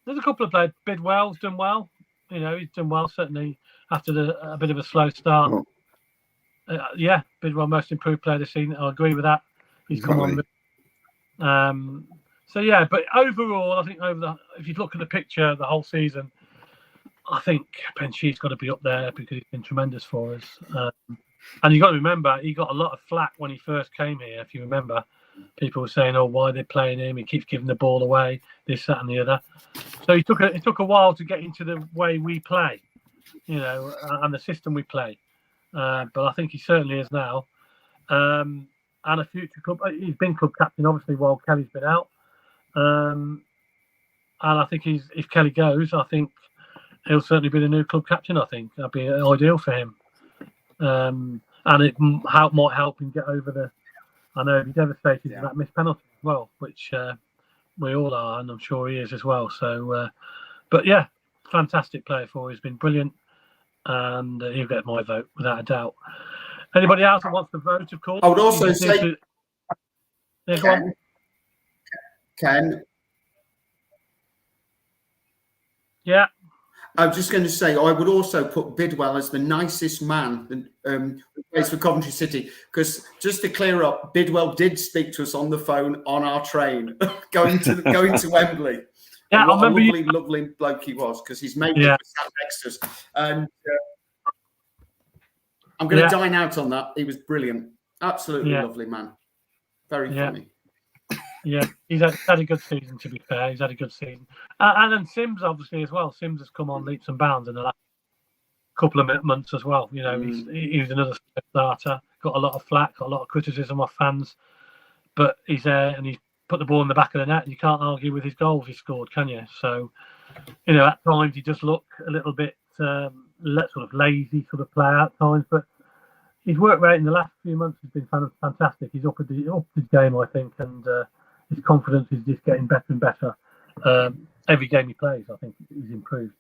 there's a couple of players. Bidwell's done well. He's done well, certainly. after a bit of a slow start. Yeah, Bidwell most improved player this season. I agree with that. He's come on. So yeah, but overall, I think if you look at the picture, the whole season, I think Penshie's got to be up there because he's been tremendous for us. And you've got to remember, he got a lot of flack when he first came here. If you remember, people were saying, "Oh, why are they playing him? He keeps giving the ball away, this, that, and the other." So it took a while to get into the way we play, and the system we play. But I think he certainly is now. And a future club. He's been club captain, obviously, while Kelly's been out. And I think if Kelly goes, I think he'll certainly be the new club captain. I think that'd be ideal for him. And it might help him get over I know he'd be devastated with that missed penalty as well, which we all are, and I'm sure he is as well. So, but yeah, fantastic player for us. He's been brilliant, and he'll get my vote without a doubt. Anybody else that wants to vote, of course. I would also say, Ken. Yeah. I was just going to say, I would also put Bidwell as the nicest man who plays for Coventry City, because just to clear up, Bidwell did speak to us on the phone on our train going to Wembley. Yeah, what a lovely bloke he was, because he's made it sat next to us. And I'm going to dine out on that. He was brilliant, absolutely lovely man, very funny. Yeah, he's had a good season, to be fair. He's had a good season. And then Sims, obviously, as well. Sims has come on leaps and bounds in the last couple of months as well. He's another starter. Got a lot of flack, got a lot of criticism off fans. But he's there and he's put the ball in the back of the net. And you can't argue with his goals he scored, can you? So, at times he does look a little bit sort of lazy sort of player at times. But his work rate in the last few months has been fantastic. He's upped his game, I think, and his confidence is just getting better and better. Every game he plays, I think he's improved.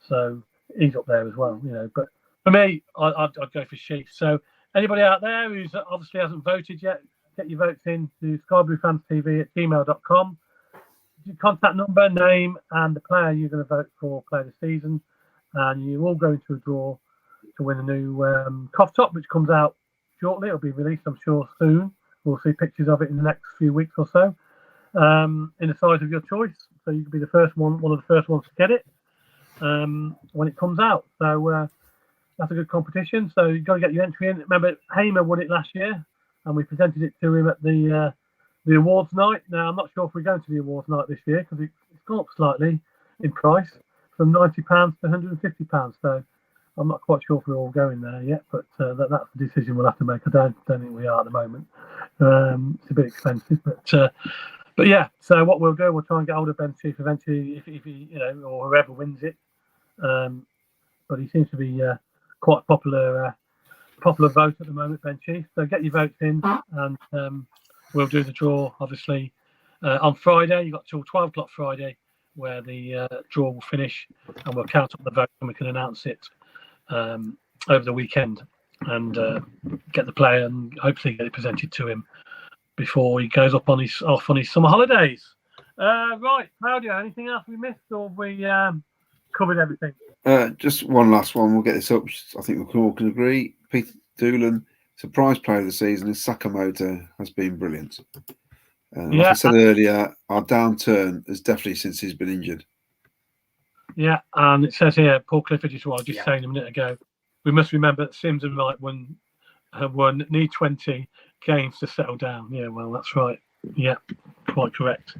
So he's up there as well, But for me, I'd go for Sheaf. So anybody out there who's obviously hasn't voted yet, get your votes in to skybluefanstv@gmail.com. Your contact number, name, and the player you're going to vote for player of the season. And you all go into a draw to win a new cough top, which comes out shortly. It'll be released, I'm sure, soon. We'll see pictures of it in the next few weeks or so, in the size of your choice. So you could be the first one of the first ones to get it when it comes out. So that's a good competition. So you've got to get your entry in. Remember, Hamer won it last year, and we presented it to him at the awards night. Now, I'm not sure if we're going to the awards night this year because it's gone up slightly in price from £90 to £150. So I'm not quite sure if we're all going there yet, but that's the decision we'll have to make. I don't think we are at the moment. It's a bit expensive, but yeah. So what we'll do, we'll try and get hold of Ben Sheaf eventually, if he or whoever wins it. But he seems to be quite popular vote at the moment, Ben Sheaf. So get your votes in, and we'll do the draw obviously on Friday. You've got till 12 o'clock Friday, where the draw will finish, and we'll count up the vote and we can announce it over the weekend and get the player and hopefully get it presented to him before he goes off on his summer holidays. Right, Claudio, anything else we missed, or have we covered everything? Just one last one. We'll get this up. I think we all can agree. Peter Doolan, surprise player of the season, is Sakamoto, has been brilliant. Like I said earlier, our downturn is definitely since he's been injured. Yeah, and it says here, Paul Clifford is what I was just saying a minute ago. We must remember that Sims and Wright need 20 games to settle down. Yeah, well, that's right. Yeah, quite correct.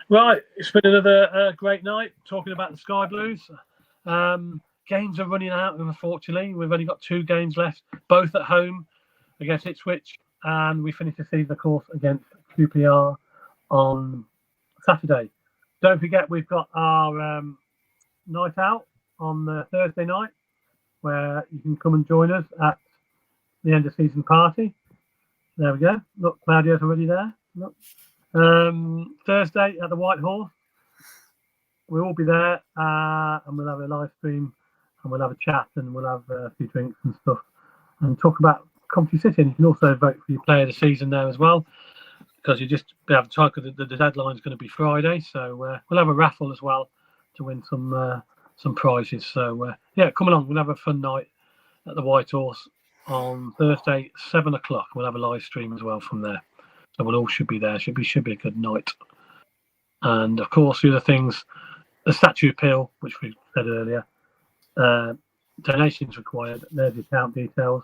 Right, it's been another great night talking about the Sky Blues. Games are running out, unfortunately. We've only got 2 games left, both at home against Ipswich, and we finish the season, of course, against QPR on Saturday. Don't forget, we've got our night out on Thursday night, where you can come and join us at the end of season party. There we go. Look, Claudio's already there. Look. Thursday at the White Horse. We'll all be there, and we'll have a live stream, and we'll have a chat, and we'll have a few drinks and stuff, and talk about Coventry City. And you can also vote for your player of the season there as well, because you just have time, because the deadline's going to be Friday. So we'll have a raffle as well to win some some prizes. So come along. We'll have a fun night at the White Horse on Thursday, 7 o'clock. We'll have a live stream as well from there. So we'll all should be there. Should be a good night. And of course, the other things, the statue appeal, which we said earlier, donations required. There's the account details.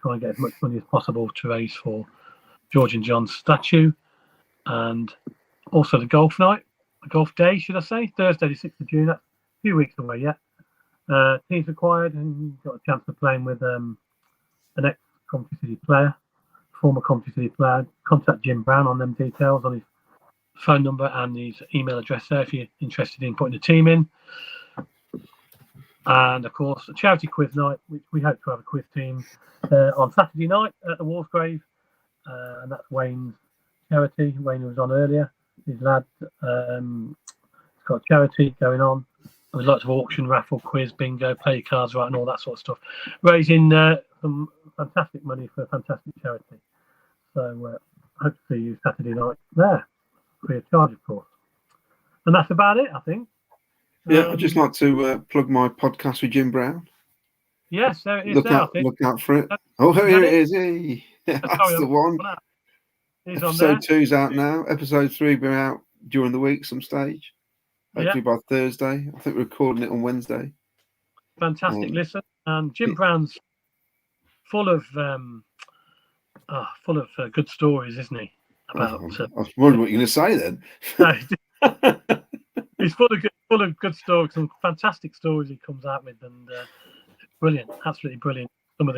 Try and get as much money as possible to raise for George and John's statue. And also the golf night, the golf day, should I say, Thursday the 6th of June. That's a few weeks away yet. Teams required, and you've got a chance of playing with an ex-Coventry City player, former Coventry City player. Contact Jim Brown on them details, on his phone number and his email address there if you're interested in putting the team in. And of course, a charity quiz night, which we hope to have a quiz team on Saturday night at the Wolfsgrave, and that's Wayne's charity. Wayne was on earlier. His lad has got a charity going on. There's lots of auction, raffle, quiz, bingo, play your cards right, and all that sort of stuff, raising some fantastic money for a fantastic charity. So hope to see you Saturday night there, free of charge, of course. And that's about it, I think. Yeah, I'd just like to plug my podcast with Jim Brown. Yes, there it is. Look out for it. Oh, here it is. Hey. That's the one. Episode 2's out now. Episode 3 will be out during the week, some stage. Hopefully by Thursday. I think we're recording it on Wednesday. Fantastic listen. And Jim Brown's full of good stories, isn't he? About. I was wondering what you're going to say then. He's full of good stories, some fantastic stories he comes out with, and brilliant, absolutely brilliant. Some of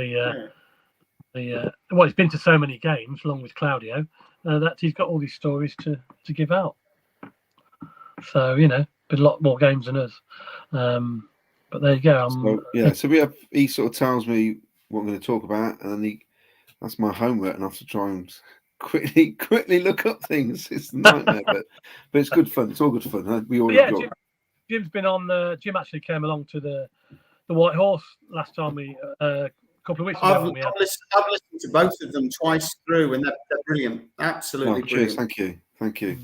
he's been to so many games along with Claudio that he's got all these stories to give out. So been a lot more games than us. But there you go. So he sort of tells me what I'm going to talk about, and then that's my homework, and I have to try and quickly look up things. It's a nightmare, but it's good fun. It's all good fun. We all enjoy. Jim's been on. Jim actually came along to the White Horse last time a couple of weeks ago. I've listened to both of them twice through, and they're brilliant. Absolutely brilliant. Cheers, thank you.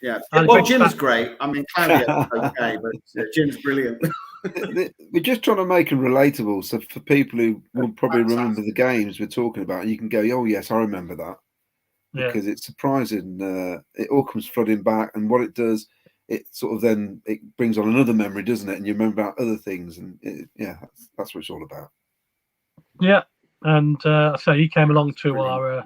Yeah. Well, Jim's great. I mean, Claudio's okay, but Jim's brilliant. We're just trying to make them relatable, so for people who will probably remember the games we're talking about, you can go, "Oh yes, I remember that," because it's surprising. It all comes flooding back, and what it does, it sort of then it brings on another memory, doesn't it? And you remember about other things, and that's what it's all about. Yeah, and so he came along to our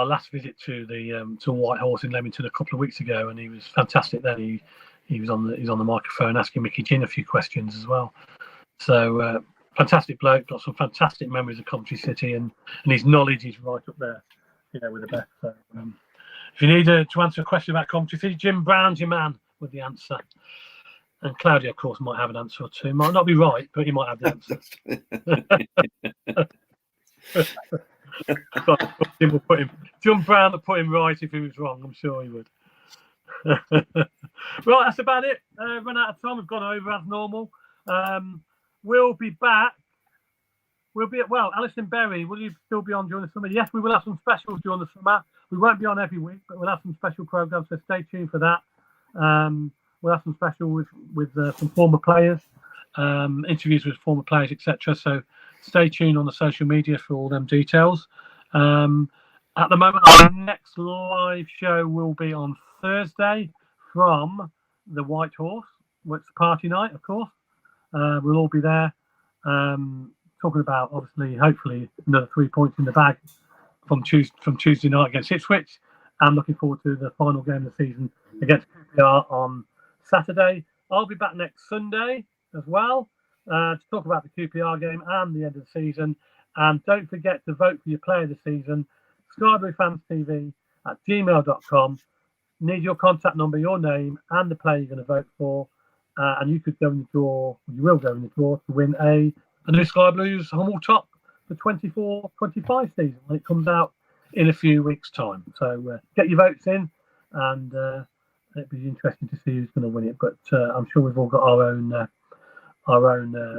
last visit to the to White Horse in Leamington a couple of weeks ago, and he was fantastic. Then he was on the microphone asking Mickey Ginn a few questions as well. So fantastic bloke, got some fantastic memories of Coventry City, and his knowledge is right up there, with the best. So, if you need to answer a question about Coventry City, Jim Brown's your man with the answer. And Claudia, of course, might have an answer or two. Might not be right, but he might have the answer. Jim Brown will put him right if he was wrong. I'm sure he would. Right, that's about it. Run out of time. We've gone over as normal. We'll be back. Alison Berry, will you still be on during the summer? Yes, we will have some specials during the summer. We won't be on every week, but we'll have some special programs, so stay tuned for that. We'll have some special with some former players, interviews with former players, etc. So stay tuned on the social media for all them details. At the moment, our next live show will be on Thursday from the White Horse, which is party night, of course. We'll all be there talking about, obviously, hopefully, another 3 points in the bag from Tuesday night against Ipswich. I'm looking forward to the final game of the season against QPR on Saturday. I'll be back next Sunday as well to talk about the QPR game and the end of the season. And don't forget to vote for your player of the season. SkyBlueFansTV@gmail.com. Need your contact number, your name, and the player you're going to vote for. And you could go in the draw, you will go in the draw to win a new Sky Blues Hummel Top for 24-25 season when it comes out in a few weeks' time. So get your votes in, and it'd be interesting to see who's going to win it. But I'm sure we've all got our own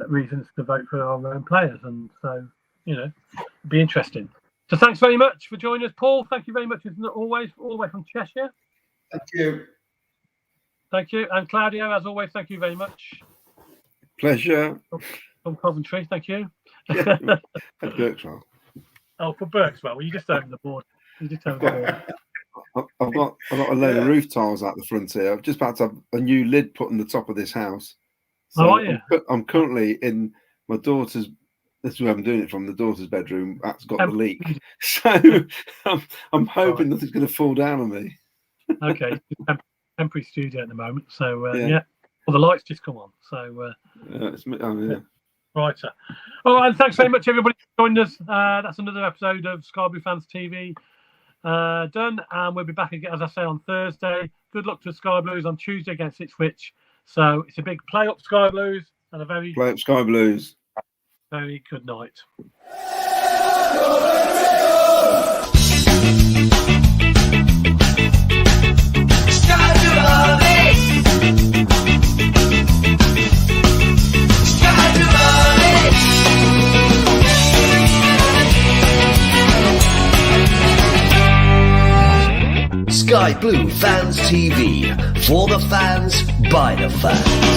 reasons to vote for our own players, and so it'd be interesting. So thanks very much for joining us, Paul. Thank you very much, as always, all the way from Cheshire. Thank you. Thank you. And Claudio, as always, thank you very much. Pleasure. From Coventry, thank you. Yeah, at Berkshire. Oh, for Berkswell. Well, you just opened the board. You just opened the board. I've got a load of roof tiles out the front here. I'm just about to have a new lid put on the top of this house. So are you? I'm currently in my daughter's. This is where I'm doing it from. The daughter's bedroom. That's got the leak. So I'm hoping nothing's going to fall down on me. Okay, temporary studio at the moment. So yeah. Well, the lights just come on. So yeah. Right. All right. Thanks very much, everybody, for joining us. That's another episode of Scarborough Fans TV done, and we'll be back again, as I say, on Thursday. Good luck to the Sky Blues on Tuesday against Ipswich. So it's a big play up Sky Blues and a very play up Sky Blues. Very good night. Sky Blue Fans TV, for the fans, by the fans.